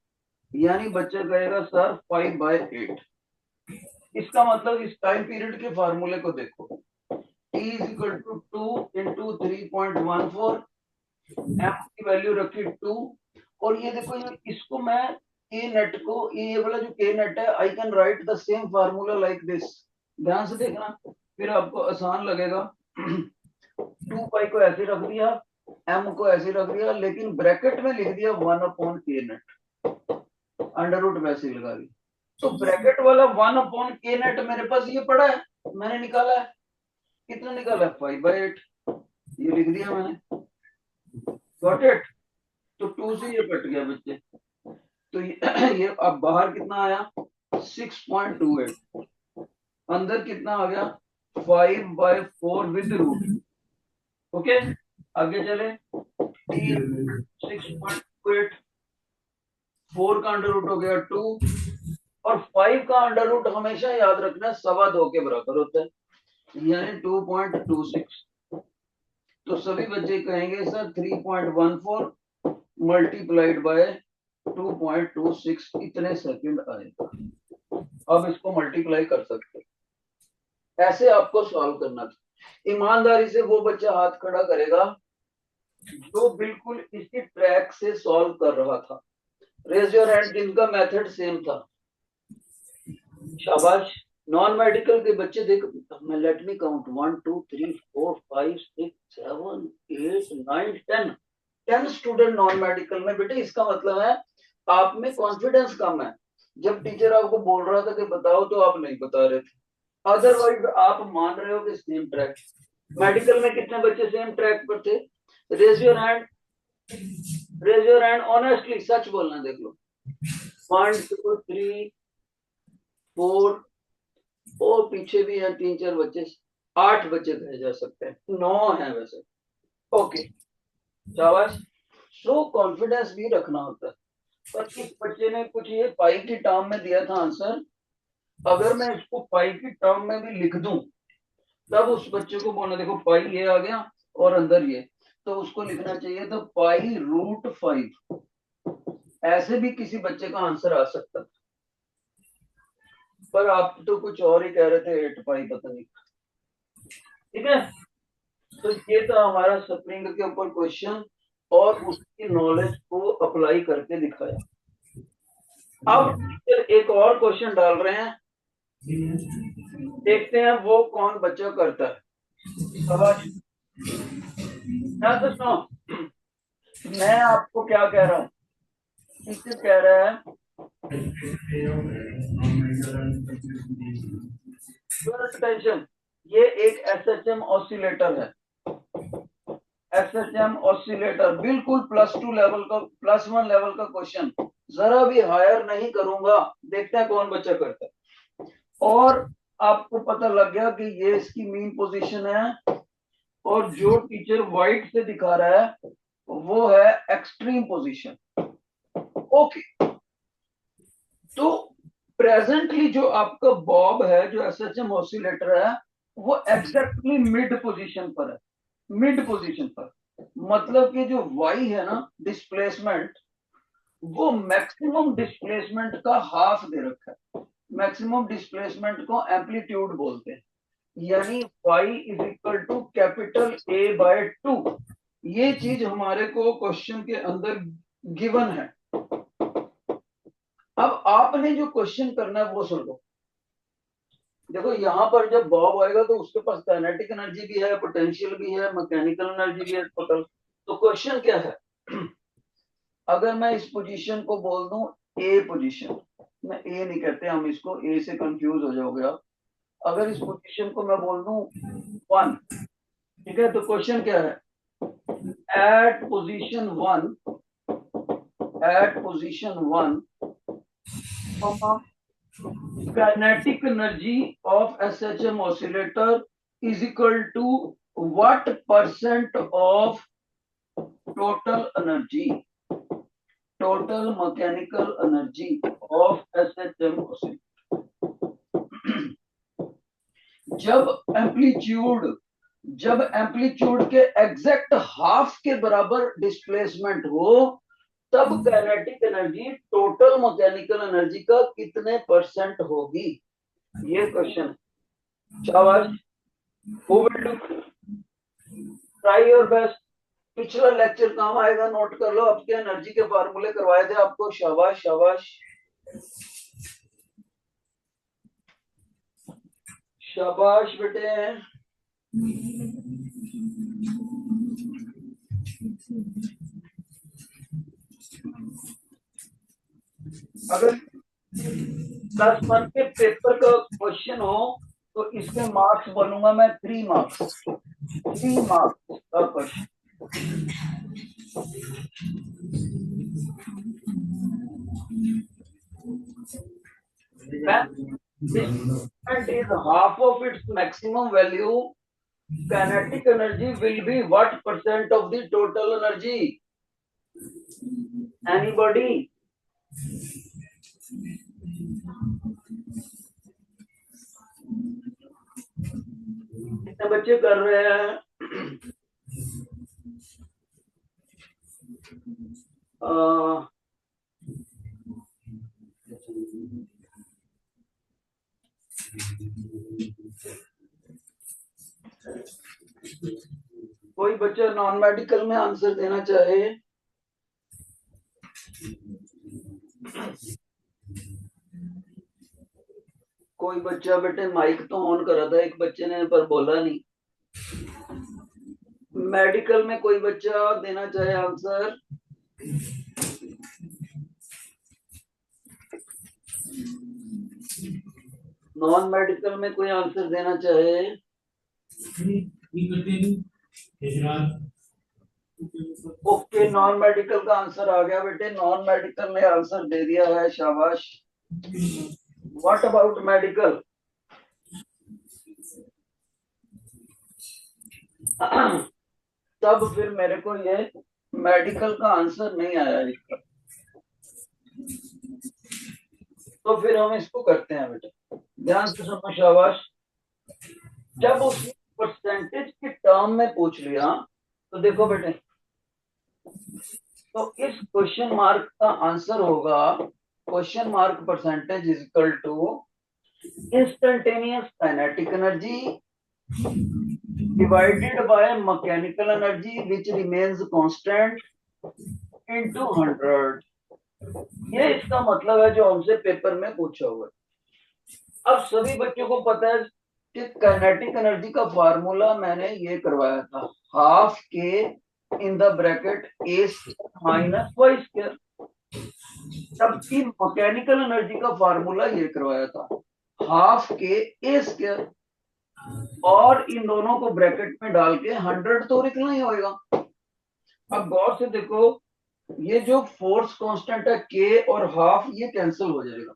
यानी बच्चा कहेगा सर 5/8। इसका मतलब इस टाइम पीरियड के फार्मूले को देखो, T is equal to 2 into 3.14, m की वैल्यू रखी 2, और ये देखो इसको मैं के नेट को, ये वाला जो के नेट है, I can write the same formula like this. ध्यान से देखना, फिर आपको आसान लगेगा। 2 पाई को ऐसे रख दिया, एम को ऐसे रख दिया, लेकिन ब्रैकेट में लिख दिया 1/K नेट, अंडर रूट वैसे लगा दी। तो ब्रैकेट वाला 1/K नेट मेरे पास ये पड़ा है, मैंने निकाला है, कितना निकाला है 5/8, ये लिख दिया मैंने, गॉट इट। तो 2 से ये कट गया बच्चे, तो ये अब बाहर कितना आया 6.28, अंदर कितना आ गया 5/4 विद रूट। ओके, आगे चले, 6.28, 4 का अंडर रूट हो गया 2, और 5 का अंडर रूट हमेशा याद रखना 2.25 के बराबर होता है, यानी 2.26। तो सभी बच्चे कहेंगे सर 3.14 मल्टीप्लाइड बाय 2.26 इतने सेकंड आएगा। अब इसको मल्टीप्लाई कर सकते, ऐसे आपको सॉल्व करना था। ईमानदारी से वो बच्चा हाथ खड़ा करेगा जो बिल्कुल इसी ट्रैक से सॉल्व कर रहा था, रेज योर हैंड जिनका मेथड सेम था, शाबाश। नॉन मेडिकल के बच्चे देख, let me count 1 2 3 4 5 6 7 8 9 10, 10 student non medical में। बेटे इसका मतलब है आप में कॉन्फिडेंस कम है, जब टीचर आपको बोल रहा था कि बताओ तो आप नहीं बता रहे थे, अदरवाइज आप मान रहे हो कि सेम ट्रैक। मेडिकल में कितने बच्चे सेम ट्रैक पर थे? Raise your hand, raise your hand honestly, सच बोलना, देख लो। 1 2 3 4, और पीछे भी है 3 4 बच्चे, 8 बच्चे कहे जा सकते हैं, 9 है वैसे। ओके, शाबाश। सो कॉन्फिडेंस भी रखना होता है। पर इस बच्चे ने कुछ ये पाई की टर्म में दिया था आंसर, अगर मैं इसको पाई की टर्म में भी लिख दूं तब उस बच्चे को बोलना, देखो पाई ये आ गया और अंदर ये, तो उसको लिखना चाहिए था π√5, ऐसे भी किसी बच्चे का आंसर आ सकता था, पर आप तो कुछ और ही कह रहे थे 8π पता नहीं। ठीक है, तो ये था हमारा स्प्रिंग के ऊपर क्वेश्चन और उसकी नॉलेज को अप्लाई करके दिखाया। अब टीचर एक और क्वेश्चन डाल रहे हैं, देखते हैं वो कौन बच्चा करता है। शाबाश। तो सुनो, मैं आपको क्या कह रहा हूँ, टीचर कह रहा है टेंशन, ये एक एसएचएम ऑसिलेटर है, एसएचएम ऑसिलेटर बिल्कुल +2 लेवल का, +1 लेवल का क्वेश्चन, जरा भी हायर नहीं करूंगा, देखते हैं कौन बच्चा करता है। और आपको पता लग गया कि ये इसकी मीन पोजीशन है, और जो टीचर व्हाइट से दिखा रहा है वो है एक्सट्रीम पोजीशन। ओके, तो प्रेजेंटली जो आपका बॉब है, जो एसएचएम ऑसिलेटर है, वो एग्जैक्टली मिड पोजीशन पर है, मिड पोजीशन पर, मतलब कि जो वाई है ना डिस्प्लेसमेंट, वो मैक्सिमम डिस्प्लेसमेंट का हाफ दे रखा है। मैक्सिमम डिस्प्लेसमेंट को एम्पलीट्यूड बोलते हैं, यानी y is equal to capital A/2। ये चीज हमारे को क्वेश्चन के अंदर गिवन है। अब आपने जो क्वेश्चन करना है वो सुन लो। देखो यहाँ पर जब बॉब आएगा तो उसके पास काइनेटिक एनर्जी भी है, पोटेंशियल भी है, मैकेनिकल एनर्जी भी है टोटल। तो क्वेश्चन क्या है, अगर मैं इस पोजीशन को बोल दूं ए पोजीशन, मैं ए नहीं कहते हम इसको, ए से कंफ्यूज हो जाओगे आप। अगर इस पोजीशन को मैं बोल दूं 1, ठीक है, तो क्वेश्चन क्या है, at position 1, kinetic energy of SHM oscillator is equal to what percent of total energy, total mechanical energy of SHM oscillator. जब एम्पलीट्यूड के एग्जैक्ट हाफ के बराबर डिस्प्लेसमेंट हो, तब kinetic energy total mechanical energy का कितने परसेंट होगी, ये क्वेश्चन। शाबाश, who will do, try your best. पिछला लेक्चर काम आएगा, नोट कर लो, आपके एनर्जी के फार्मूले करवाए थे आपको। शाबाश शाबाश शाबाश बेटे। अगर 10 मार्क के पेपर का क्वेश्चन हो तो इसके मार्क्स बनूंगा मैं 3 मार्क्स का question. When is half of its maximum value, kinetic energy will be what percent of the total energy? Anybody? कितने बच्चे कर रहे हैं? कोई बच्चा नॉन मेडिकल में आंसर देना चाहे? कोई बच्चा बेटे माइक तो ऑन करा था एक बच्चे ने, पर बोला नहीं। मेडिकल में कोई बच्चा देना चाहे आंसर? नॉन मेडिकल में कोई आंसर देना चाहे? ओके, नॉन मेडिकल का आंसर आ गया बेटे, नॉन मेडिकल ने आंसर दे दिया है, शाबाश। What about medical? तब फिर मेरे को ये मेडिकल का आंसर नहीं आया इसका, तो फिर हम इसको करते हैं बेटे, ध्यान से सुनो, शाबाश। जब उसने परसेंटेज के टर्म में पूछ लिया तो देखो बेटे, तो इस क्वेश्चन मार्क का आंसर होगा question mark percentage is equal to instantaneous kinetic energy divided by mechanical energy which remains constant into 100। ये इसका मतलब है जो हमसे पेपर में पूछा हुआ है। अब सभी बच्चों को पता है कि काइनेटिक एनर्जी का फार्मूला मैंने ये करवाया था, हाफ के in the bracket a minus y square, जबकि मैकेनिकल एनर्जी का फार्मूला ये करवाया था, हाफ के ए स्क्वायर, और इन दोनों को ब्रैकेट में डाल के 100 तो निकलना ही होगा। अब गौर से देखो, ये जो फोर्स कांस्टेंट है के और हाफ, ये कैंसिल हो जाएगा।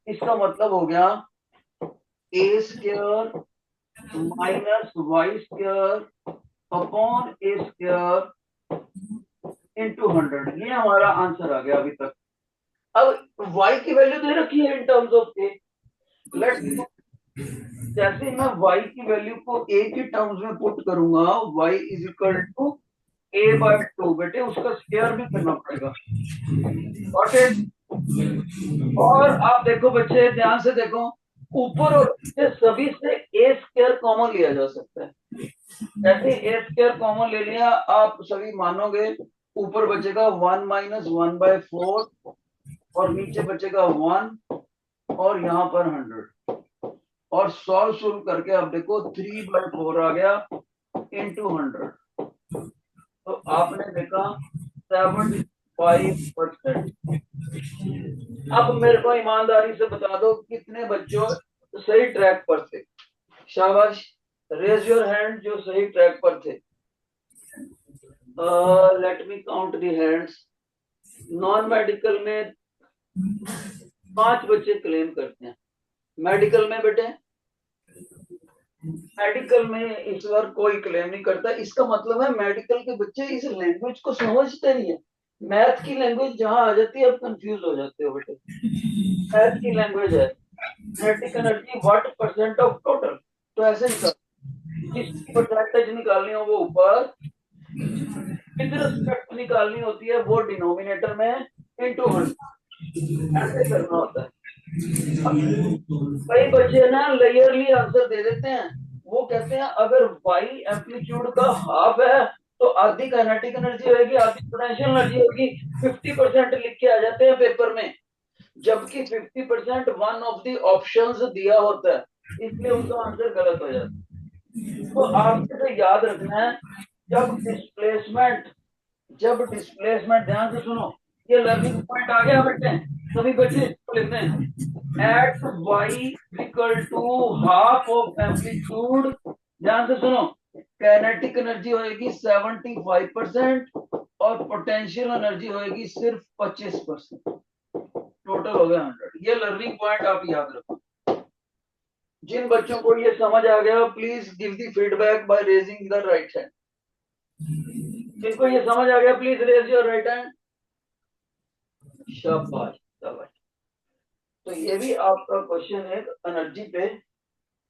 इसका मतलब हो गया a square minus y square upon a square into 100। ये हमारा आंसर आ गया अभी तक। अब y की वैल्यू दे रखी है in terms of a। Let's, जैसे मैं y की वैल्यू को a के टर्म्स में पुट करूंगा, y is equal to a/2, बेटे उसका स्क्वायर भी करना पड़ेगा। और आप देखो बच्चे, ध्यान से देखो, ऊपर और नीचे सभी से a स्क्वायर कॉमन लिया जा सकता है। जैसे a स्क्वायर कॉमन ले लिया, आप सभी मानोगे, ऊपर बचेगा 1 माइनस 1/4 और नीचे बचेगा 1 और यहाँ पर 100, और सॉल्व करके आप देखो 3/4 आ गया इंटू 100, तो आपने देखा 75%। अब मेरे को ईमानदारी से बता दो कितने बच्चों सही ट्रैक पर थे? शाबाश, रेज योर हैंड जो सही ट्रैक पर थे। Let me count the hands. Non medical में 5 बच्चे क्लेम करते हैं। मेडिकल में बेटे, मेडिकल में इस बार कोई क्लेम नहीं करता। इसका मतलब है मेडिकल के बच्चे इस लैंग्वेज को समझते नहीं है। मैथ की लैंग्वेज जहां आ जाती है आप कंफ्यूज हो जाते हो बेटे। मैथ की लैंग्वेज है kinetic energy what percent of total, तो ऐसे निकाल, जिसकी परसेंटेज निकालनी हो वो ऊपर, विद रिस्पेक्ट निकालनी होती है वो डिनोमिनेटर में इनटू 100, ऐसे करना होता है। कई बच्चे ना लेयरली आंसर दे देते हैं। वो कहते हैं अगर वाई एम्पलीट्यूड का हाफ है तो आधी काइनेटिक एनर्जी होगी, आधी पोटेंशियल एनर्जी होगी। 50% लिख के आ जाते हैं पेपर में, जबकि 50% वन ऑफ द ऑप्शंस दिया होता है, इसलिए उनका आंसर गलत हो जाता है। तो आपको तो याद रखना है, जब डिस्प्लेसमेंट ध्यान से सुनो, ये लर्निंग पॉइंट आ गया बेटे, सभी बच्चे इसको लिखते हैं। At y equal to half of amplitude, ध्यान से सुनो, काइनेटिक एनर्जी होएगी 75% और पोटेंशियल एनर्जी होएगी सिर्फ 25%। टोटल हो गया 100। ये लर्निंग पॉइंट आप याद रखो। जिन बच्चों को ये समझ आ गया please give the feedback by raising the right hand. जिनको ये समझ आ गया please raise your right hand. शाबाश शाबाश। तो ये भी आपका क्वेश्चन है, एनर्जी पे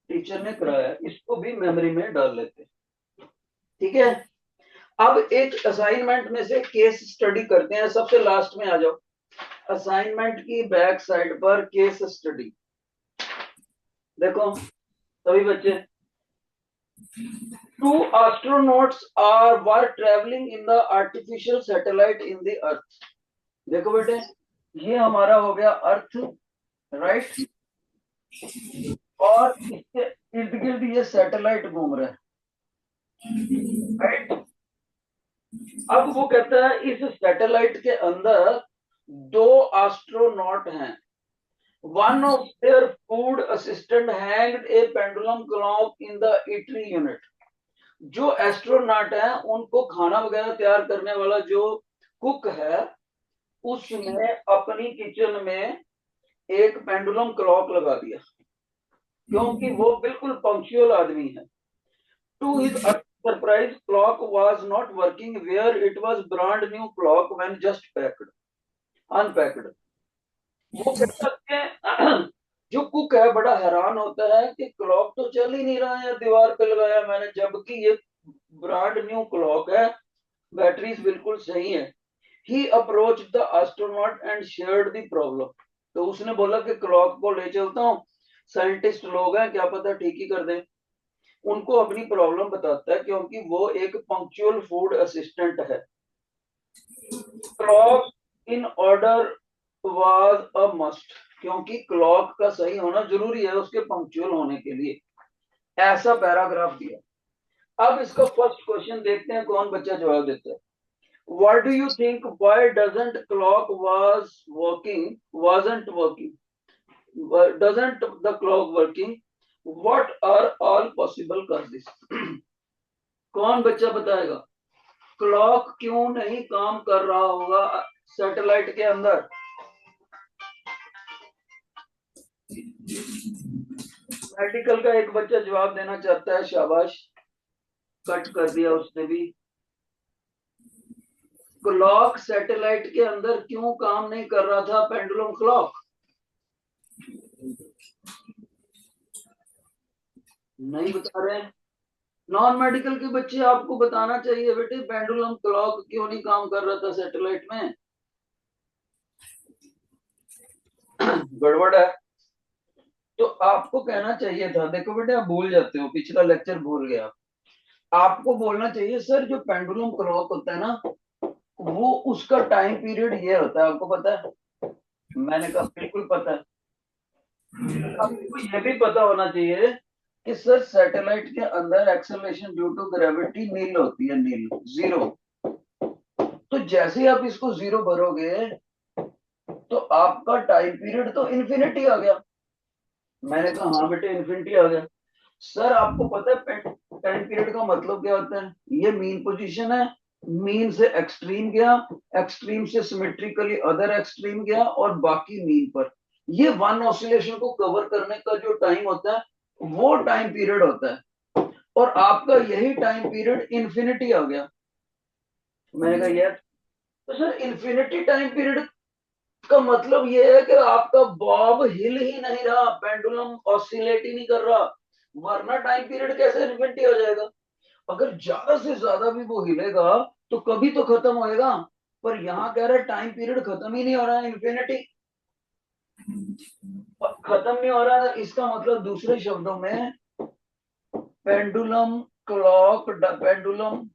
टीचर ने कराया, इसको भी मेमोरी में डाल लेते, ठीक है। अब एक असाइनमेंट में से केस स्टडी करते हैं, सबसे लास्ट में आ जाओ। असाइनमेंट की बैक साइड पर केस स्टडी देखो सभी बच्चे। Two astronauts were travelling in the artificial satellite in the earth. देखो बेटे, ये हमारा हो गया अर्थ, राइट, और इसके इर्द गिर्द ये सैटेलाइट घूम रहा है, राइट। अब वो कहता है इस सैटेलाइट के अंदर 2 एस्ट्रोनॉट हैं। One of their food assistant hanged A pendulum clock in the eatery unit. जो एस्ट्रोनॉट है उनको खाना वगैरह तैयार करने वाला जो कुक है, उसने अपनी किचन में एक पेंडुलम क्लॉक लगा दिया, क्योंकि वो बिल्कुल पंक्चुअल आदमी है। To his surprise clock was not working where it was brand new clock when just packed unpacked. वो कहता है जो कुक है बड़ा हैरान होता है कि क्लॉक तो चल ही नहीं रहा है, दीवार पे लगाया मैंने, जबकि ये ब्रांड न्यू क्लॉक है, बैटरीज बिल्कुल सही है। He approach the astronaut and shared the problem. तो उसने बोला कि क्लॉक को ले चलता हूँ, साइंटिस्ट लोग हैं क्या पता ठीक ही कर दें। उनको अपनी प्रॉब्लम बताता है क्योंकि वो एक पंक्चुअल फूड असिस्टेंट है। Clock in order was a must, क्योंकि क्लॉक का सही होना जरूरी है उसके पंक्चुअल होने के लिए। ऐसा पैराग्राफ दिया। अब इसका फर्स्ट क्वेश्चन देखते हैं कौन बच्चा जवाब देता है। What do you think? Why doesn't clock wasn't working? Doesn't the clock working? What are all possible causes? कौन बच्चा बताएगा क्लॉक क्यों नहीं काम कर रहा होगा सैटेलाइट के अंदर? मेडिकल का एक बच्चा जवाब देना चाहता है, शाबाश, कट कर दिया उसने भी। क्लॉक सैटेलाइट के अंदर क्यों काम नहीं कर रहा था, पेंडुलम क्लॉक? नहीं बता रहे। नॉन मेडिकल के बच्चे आपको बताना चाहिए बेटे पेंडुलम क्लॉक क्यों नहीं काम कर रहा था सैटेलाइट में। गड़बड़ है। तो आपको कहना चाहिए था, देखो बेटे आप भूल जाते हो, पिछला लेक्चर भूल गया। आपको बोलना चाहिए सर जो पेंडुलम क्लॉक होता है ना, वो उसका टाइम पीरियड ये होता है, आपको पता है? मैंने कहा बिल्कुल पता है। आपको ये भी पता होना चाहिए कि सर सैटेलाइट के अंदर एक्सेलरेशन ड्यू टू ग्रेविटी नील होती है, नील, जीरो। तो जैसे ही आप इसको जीरो भरोगे तो आपका टाइम पीरियड तो इन्फिनिटी आ गया। मैंने कहा हाँ बेटे इन्फिनिटी आ गया। सर आपको पता है टाइम पीरियड का मतलब क्या होता है? ये मीन पोजीशन है मीन से एक्सट्रीम गया, एक्सट्रीम से सिमेट्रिकली अदर एक्सट्रीम गया और बाकी मीन पर। ये वन ऑसिलेशन को कवर करने का जो टाइम होता है वो टाइम पीरियड होता है, और आपका यही टाइम पीरियड इन्फिनिटी आ गया। मैंने कहा यार, तो सर इन्फिनिटी टाइम पीरियड का मतलब ये है कि आपका बॉब हिल ही नहीं रहा, पेंडुलम ऑसिलेट ही नहीं कर रहा, वरना टाइम पीरियड कैसे इन्फिनिटी हो जाएगा? अगर ज्यादा से ज्यादा भी वो हिलेगा तो कभी तो खत्म होएगा, पर यहाँ कह रहा है टाइम पीरियड खत्म ही नहीं हो रहा है, इन्फिनिटी खत्म नहीं हो रहा है। इसका मतलब दूसरे शब्दों में पेंडुलम क्लॉक, पेंडुलम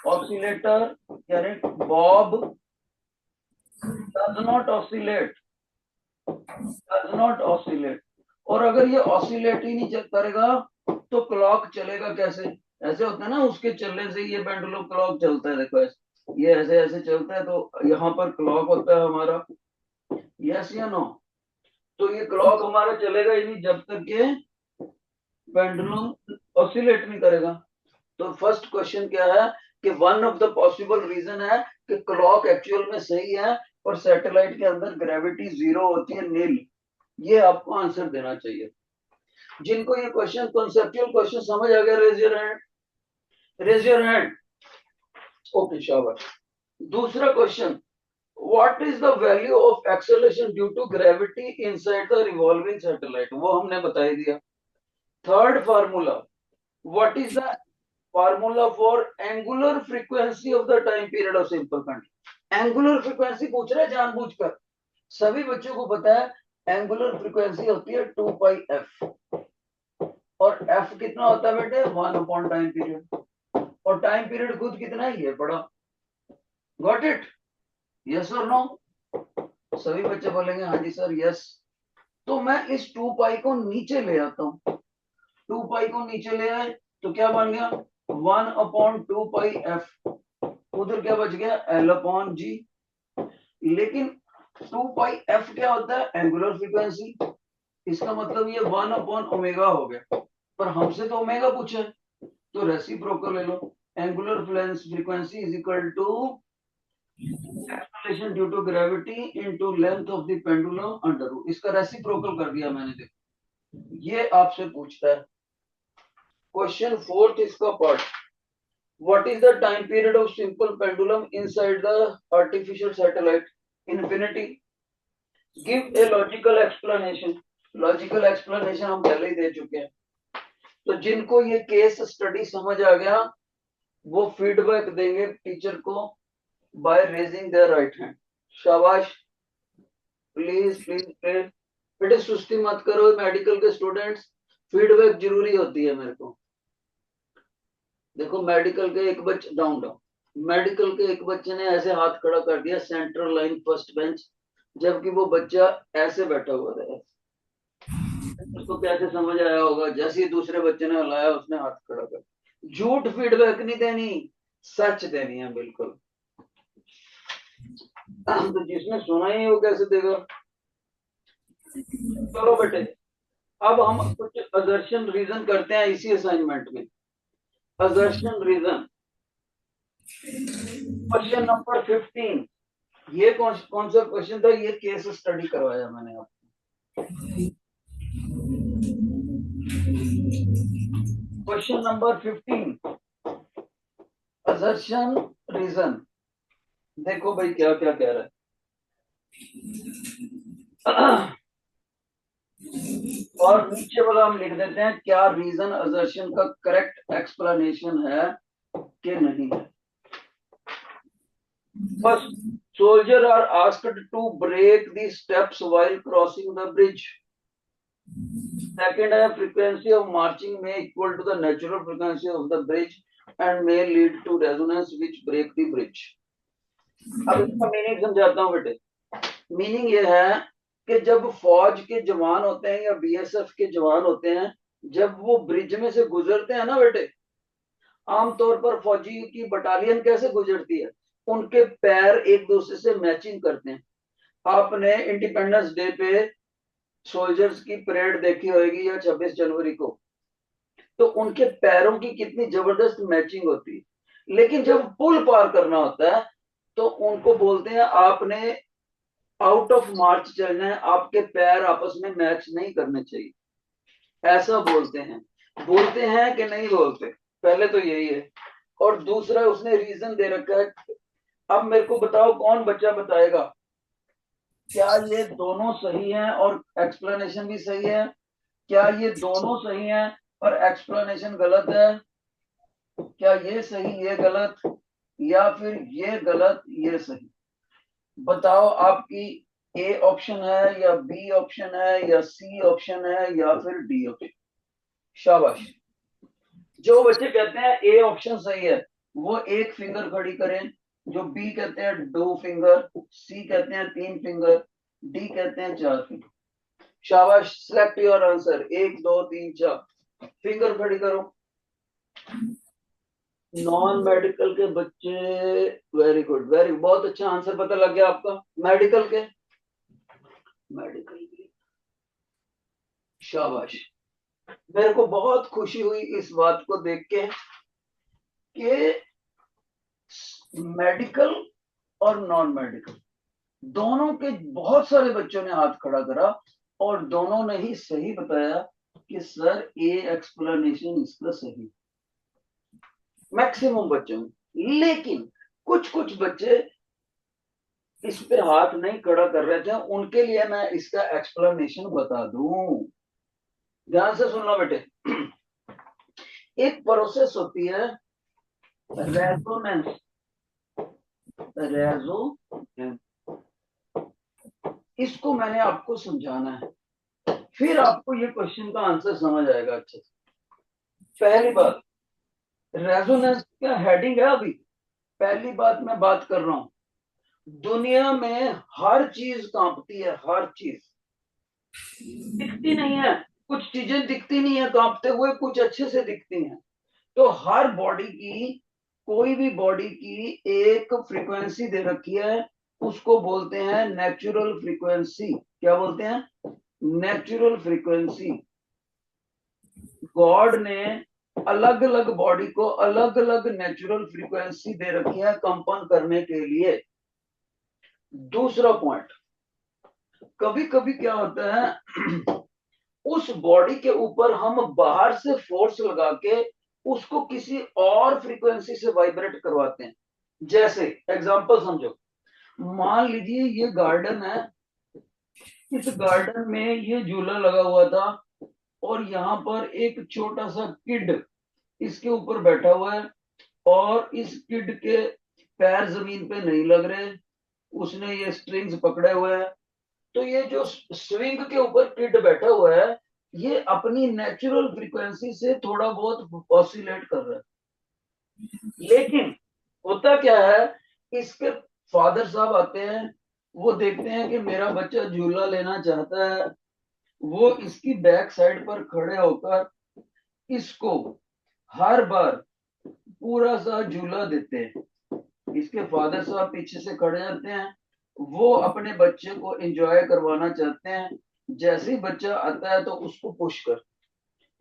ऑसिलेटर यानी Bob does not oscillate, does not oscillate. और अगर ये ऑसिलेट ही नहीं करेगा तो क्लॉक चलेगा कैसे? ऐसे होता है ना, उसके चलने से ये पेंडुलम क्लॉक चलता है, देखो ऐसे, ये ऐसे ऐसे चलता है तो यहाँ पर क्लॉक होता है हमारा, यस या नो? तो ये क्लॉक हमारा चलेगा ही नहीं जब तक ये पेंडुलम ऑसिलेट नहीं करेगा। तो फर्स्ट क्वेश्चन क्या है कि one of the possible reason है कि क्लॉक एक्चुअल में सही है और सैटेलाइट के अंदर ग्रेविटी जीरो होती है, नील। ये आपको आंसर देना चाहिए। जिनको ये क्वेश्चन कॉन्सेप्चुअल क्वेश्चन समझ आ गया, raise your hand, raise your hand. Okay, शाबाश। दूसरा question, what is the value of acceleration due to gravity inside the revolving satellite? वो हमने बता ही दिया। Third formula, what is the formula for angular frequency of the time period of simple conductor? Angular frequency पूछ रहा है जानबूझकर, सभी बच्चों को पता है एंगुलर फ्रीक्वेंसी होती है 2πf, और f कितना होता है बेटे? 1 टाइम पीरियड, और टाइम पीरियड खुद कितना ही है बड़ा। Got it? यस और नो? सभी बच्चे बोलेंगे हाँ जी सर यस। तो मैं इस 2π को नीचे ले आता हूँ, 2π को नीचे ले आए तो क्या बन गया? 1/2πf। उधर क्या बच गया? L/g। लेकिन 2πf क्या होता है? Angular frequency. इसका मतलब ये 1/ω हो गया, पर हमसे तो ओमेगा पूछा है, तो रेसिप्रोकल ले लो। Angular frequency is equal to acceleration due to gravity into length of the pendulum under root. इसका रेसिप्रोकल कर दिया मैंने, देखो ये आपसे पूछता है। क्वेश्चन फोर्थ इसका part, what is the time period of simple pendulum inside the artificial satellite? Infinity. Give a logical explanation. Logical explanation हम पहले ही दे चुके हैं। तो जिनको ये केस स्टडी समझ आ गया वो फीडबैक देंगे टीचर को by raising their right hand. शाबाश, प्लीज प्लीज प्लीज। बेटे सुस्ती मत करो मेडिकल के स्टूडेंट्स, फीडबैक जरूरी होती है मेरे को। देखो मेडिकल के एक बच्चे, डाउन डाउन, मेडिकल के एक बच्चे ने ऐसे हाथ खड़ा कर दिया सेंट्रल लाइन फर्स्ट बेंच, जबकि वो बच्चा ऐसे बैठा हुआ था। उसको कैसे समझ आया होगा? जैसे ही दूसरे बच्चे ने हिलाया उसने हाथ खड़ा कर। झूठ फीडबैक नहीं देनी, सच देनी है बिल्कुल। तो जिसने सुना ही वो कैसे देगा? चलो बेटे, अब हम कुछ असर्शन रीजन करते हैं इसी असाइनमेंट में। Assertion reason, question number 15। ये कौन सा क्वेश्चन था? ये केस स्टडी करवाया मैंने आपको। Question number 15, assertion reason. देखो भाई क्या क्या कह रहा है। और नीचे वाला हम लिख देते हैं क्या रीजन असर्शन का करेक्ट एक्सप्लेनेशन है कि नहीं है। First, soldiers are asked to break the steps while crossing the bridge. Second है frequency of marching may equal to the natural frequency of the bridge and may lead to resonance which break the bridge. अब इसका meaning समझाता हूँ बेटे। Meaning ये है कि जब फौज के जवान होते हैं या बीएसएफ के जवान होते हैं, जब वो ब्रिज में से गुजरते हैं ना बेटे, आमतौर पर फौजी की बटालियन कैसे गुजरती है? उनके पैर एक दूसरे से मैचिंग करते हैं। आपने इंडिपेंडेंस डे पे सोल्जर्स की परेड देखी होगी या 26 जनवरी को, तो उनके पैरों की कितनी जबरदस्त मैचिंग होती है। लेकिन जब पुल पार करना होता है तो उनको बोलते हैं आपने आउट ऑफ मार्च चलना है, आपके पैर आपस में मैच नहीं करने चाहिए, ऐसा बोलते हैं कि नहीं बोलते? पहले तो यही है। और दूसरा उसने रीजन दे रखा है। अब मेरे को बताओ, कौन बच्चा बताएगा क्या ये दोनों सही हैं और एक्सप्लेनेशन भी सही है? क्या ये दोनों सही हैं और एक्सप्लेनेशन गलत है? क्या ये सही ये गलत, या फिर ये गलत ये सही? बताओ, आपकी ए ऑप्शन है या बी ऑप्शन है या सी ऑप्शन है या फिर डी ऑप्शन? शाबाश। जो बच्चे कहते हैं ए ऑप्शन सही है वो एक फिंगर खड़ी करें, जो बी कहते हैं 2 फिंगर, सी कहते हैं 3 फिंगर, डी कहते हैं 4 फिंगर। शाबाश, सिलेक्ट योर आंसर। 1 2 3 4 फिंगर खड़ी करो। नॉन मेडिकल के बच्चे, वेरी गुड, वेरी, बहुत अच्छा आंसर पता लग गया आपका। मेडिकल के, मेडिकल के, शाबाश। मेरे को बहुत खुशी हुई इस बात को देख के कि मेडिकल और नॉन मेडिकल दोनों के बहुत सारे बच्चों ने हाथ खड़ा करा और दोनों ने ही सही बताया कि सर ये एक्सप्लेनेशन इसका सही, मैक्सिमम बच्चों ने। लेकिन कुछ कुछ बच्चे इस पे हाथ नहीं खड़ा कर रहे थे, उनके लिए मैं इसका एक्सप्लेनेशन बता दूं। ध्यान से सुनना बेटे। एक प्रोसेस होती है रेजोनेंस, रेजोनेंस, इसको मैंने आपको समझाना है, फिर आपको ये क्वेश्चन का आंसर समझ आएगा अच्छे से। पहली बात, रेजोनेंस का हेडिंग है अभी। पहली बात मैं बात कर रहा हूं, दुनिया में हर चीज कांपती है, हर चीज दिखती नहीं है। कुछ चीजें दिखती नहीं है कांपते हुए, कुछ अच्छे से दिखती हैं। तो हर बॉडी की, कोई भी बॉडी की एक फ्रीक्वेंसी दे रखी है, उसको बोलते हैं नेचुरल फ्रीक्वेंसी। क्या बोलते हैं? Natural frequency. गॉड ने अलग अलग बॉडी को अलग अलग नेचुरल फ्रीक्वेंसी दे रखी है कंपन करने के लिए। दूसरा पॉइंट, कभी कभी क्या होता है उस बॉडी के ऊपर हम बाहर से फोर्स लगा के उसको किसी और फ्रीक्वेंसी से वाइब्रेट करवाते हैं। जैसे एग्जांपल समझो, मान लीजिए ये गार्डन है, इस गार्डन में ये झूला लगा हुआ था और यहाँ पर एक छोटा सा किड इसके ऊपर बैठा हुआ है और इस किड के पैर जमीन पे नहीं लग रहे, उसने ये स्ट्रिंग्स पकड़े हुए हैं। तो ये जो स्विंग के ऊपर किड बैठा हुआ है, ये अपनी नेचुरल फ्रीक्वेंसी से थोड़ा बहुत ऑसिलेट कर रहा है। लेकिन होता क्या है, इसके फादर साहब आते हैं, वो देखते हैं कि मेरा बच्चा झूला लेना चाहता है, वो इसकी बैक साइड पर खड़े होकर इसको हर बार पूरा सा झूला देते हैं। इसके फादर साहब पीछे से खड़े जाते हैं, वो अपने बच्चे को एंजॉय करवाना चाहते हैं। जैसे ही बच्चा आता है तो उसको पुश कर,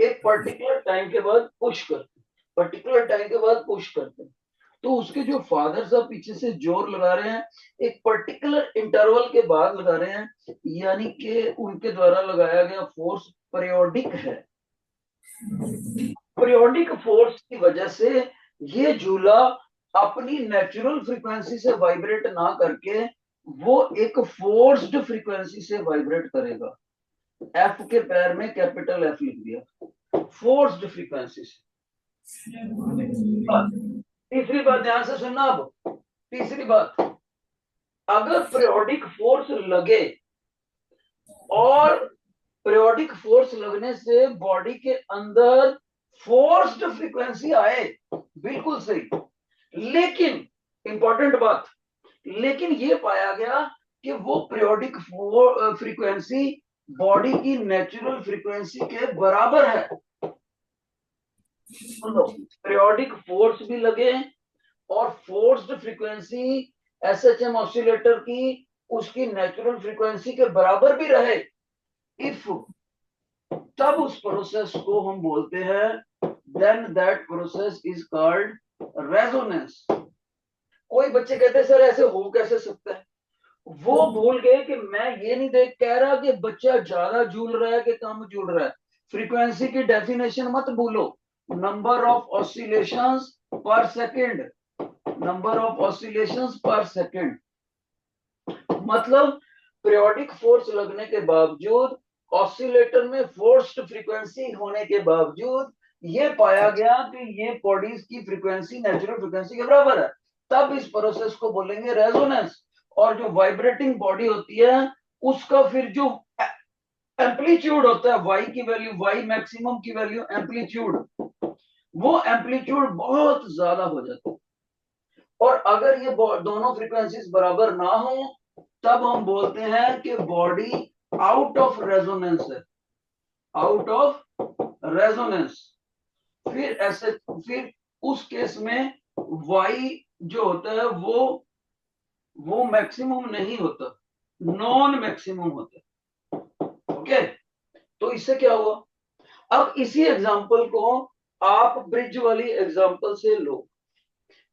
एक पर्टिकुलर टाइम के बाद पुश करते, पर्टिकुलर टाइम के बाद पुश करते हैं। तो उसके जो फादर साहब पीछे से जोर लगा रहे हैं, एक पर्टिकुलर इंटरवल के बाद लगा रहे हैं, यानी कि उनके द्वारा लगाया गया फोर्स पीरियोडिक है। पीरियोडिक फोर्स की वजह से ये झूला अपनी नेचुरल फ्रीक्वेंसी से वाइब्रेट ना करके वो एक फोर्स्ड फ्रीक्वेंसी से वाइब्रेट करेगा। एफ के पैर में कैपिटल एफ लिख दिया, फोर्स्ड फ्रीक्वेंसी से। तीसरी बात ध्यान से सुनना। अब तीसरी बात, अगर पीरियोडिक फोर्स लगे और पीरियोडिक फोर्स लगने से बॉडी के अंदर फोर्स्ड फ्रीक्वेंसी आए, बिल्कुल सही। लेकिन इंपॉर्टेंट बात, लेकिन ये पाया गया कि वो पीरियोडिक फ्रीक्वेंसी बॉडी की नेचुरल फ्रीक्वेंसी के बराबर है। पीरियोडिक फोर्स भी लगे और फोर्स्ड फ्रीक्वेंसी एसएचएम ऑसिलेटर की उसकी नेचुरल फ्रीक्वेंसी के बराबर भी रहे, इफ, तब उस प्रोसेस को हम बोलते हैं, then that process is called resonance. कोई बच्चे कहते हैं सर ऐसे हो कैसे सकता है, वो भूल गए कि मैं ये नहीं देख कह रहा कि बच्चा ज्यादा झूल रहा है कि कम झूल रहा है। फ्रीक्वेंसी की डेफिनेशन मत भूलो, नंबर ऑफ ऑसिलेशंस पर सेकंड, नंबर ऑफ ऑसिलेशंस पर सेकंड। मतलब पीरियोडिक फोर्स लगने के बावजूद, ऑसिलेटर में फोर्स्ड फ्रीक्वेंसी होने के बावजूद ये पाया गया कि ये बॉडीज की फ्रीक्वेंसी नेचुरल फ्रीक्वेंसी के बराबर है, तब इस प्रोसेस को बोलेंगे रेजोनेंस। और जो वाइब्रेटिंग बॉडी होती है उसका फिर जो एम्पलीट्यूड होता है, वाई की वैल्यू, वाई मैक्सिमम की वैल्यू एम्पलीट्यूड, वो एम्पलीट्यूड बहुत ज्यादा हो जाता है। और अगर ये दोनों फ्रीक्वेंसीज बराबर ना हो तब हम बोलते हैं कि बॉडी आउट ऑफ रेजोनेंस है, आउट ऑफ रेजोनेंस। फिर उस केस में वाई जो होता है वो मैक्सिमम नहीं होता, नॉन मैक्सिमम होता है। ओके, तो इससे क्या हुआ, अब इसी एग्जांपल को आप ब्रिज वाली एग्जांपल से लो।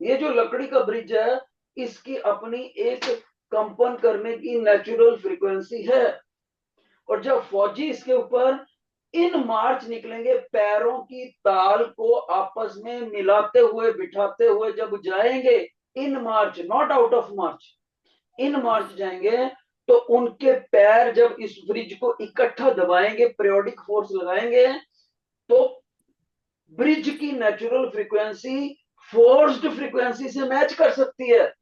ये जो लकड़ी का ब्रिज है इसकी अपनी एक कंपन करने की नेचुरल फ्रीक्वेंसी है, और जब फौजी इसके ऊपर इन मार्च निकलेंगे, पैरों की ताल को आपस में मिलाते हुए बिठाते हुए जब जाएंगे, इन मार्च, नॉट आउट ऑफ मार्च, इन मार्च जाएंगे, तो उनके पैर जब इस ब्रिज को इकट्ठा दबाएंगे, पीरियोडिक फोर्स लगाएंगे, तो ब्रिज की नेचुरल फ्रीक्वेंसी फोर्स्ड फ्रीक्वेंसी से मैच कर सकती है।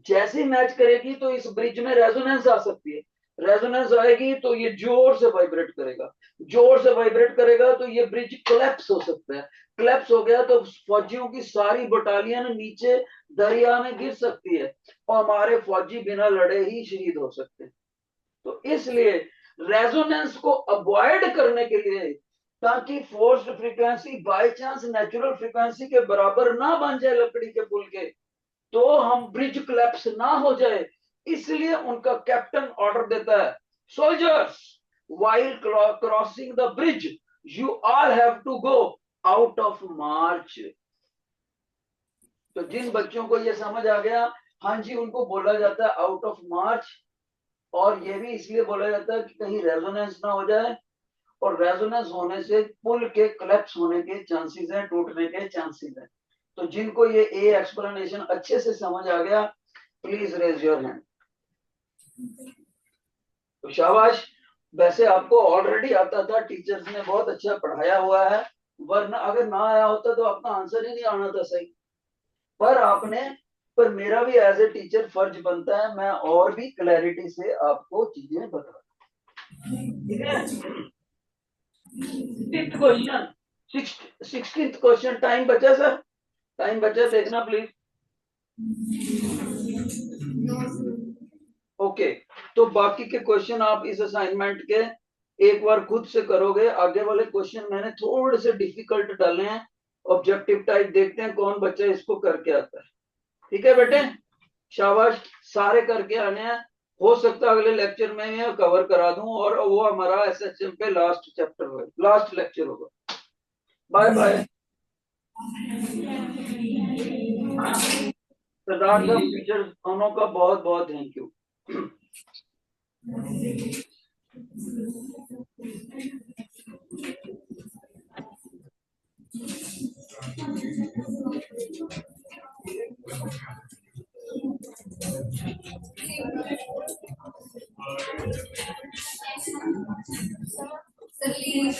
जैसे मैच करेगी तो इस ब्रिज में रेजोनेंस आ सकती है, रेजोनेंस आएगी तो ये जोर से वाइब्रेट करेगा, जोर से वाइब्रेट करेगा तो ये ब्रिज कोलैप्स हो सकता है, कोलैप्स हो गया तो फौजियों की सारी बटालियन नीचे दरिया में गिर सकती है और हमारे फौजी बिना लड़े ही शहीद हो सकते हैं। तो इसलिए रेजोनेंस को अवॉइड करने के लिए, ताकि forced frequency by chance natural frequency के बराबर ना बन जाए लकड़ी के पुल के, तो हम ब्रिज कोलैप्स ना हो जाए, इसलिए उनका कैप्टन ऑर्डर देता है, soldiers while crossing the bridge you all have to go out of march. तो जिन बच्चों को ये समझ आ गया, हाँ जी, उनको बोला जाता है आउट ऑफ मार्च। और ये भी इसलिए बोला जाता है कि कहीं रेजोनेंस ना हो जाए, और रेजोनेंस होने से पुल के कोलैप्स होने के चांसेस हैं, टूटने के चांसेस हैं। तो जिनको ये ए एक्सप्लेनेशन अच्छे से समझ आ गया, प्लीज रेज योर हैंड। तो शाबाश, वैसे आपको ऑलरेडी आता था, टीचर्स ने बहुत अच्छा पढ़ाया हुआ है, वरना अगर ना आया होता तो आपका आंसर ही नहीं आना था सही। पर मेरा भी एज ए टीचर फर्ज बनता है मैं और भी क्लैरिटी से आपको चीजें बता। ठीक है, 16th question, 16th question, time बचा सर, टाइम बचा, देखना प्लीज। ओके, तो बाकी के क्वेश्चन आप इस असाइनमेंट के एक बार खुद से करोगे। आगे वाले क्वेश्चन मैंने थोड़े से डिफिकल्ट डाले हैं, ऑब्जेक्टिव टाइप, देखते हैं कौन बच्चा इसको करके आता है। ठीक है बेटे, शाबाश, सारे करके आने हैं। हो सकता है अगले लेक्चर में मैं कवर करा दूं और वो हमारा एसएचएम पे लास्ट चैप्टर होगा, लास्ट लेक्चर होगा। Bye bye. सरदार साहब, टीचर दोनों का बहुत बहुत थैंक यू। Sir, please.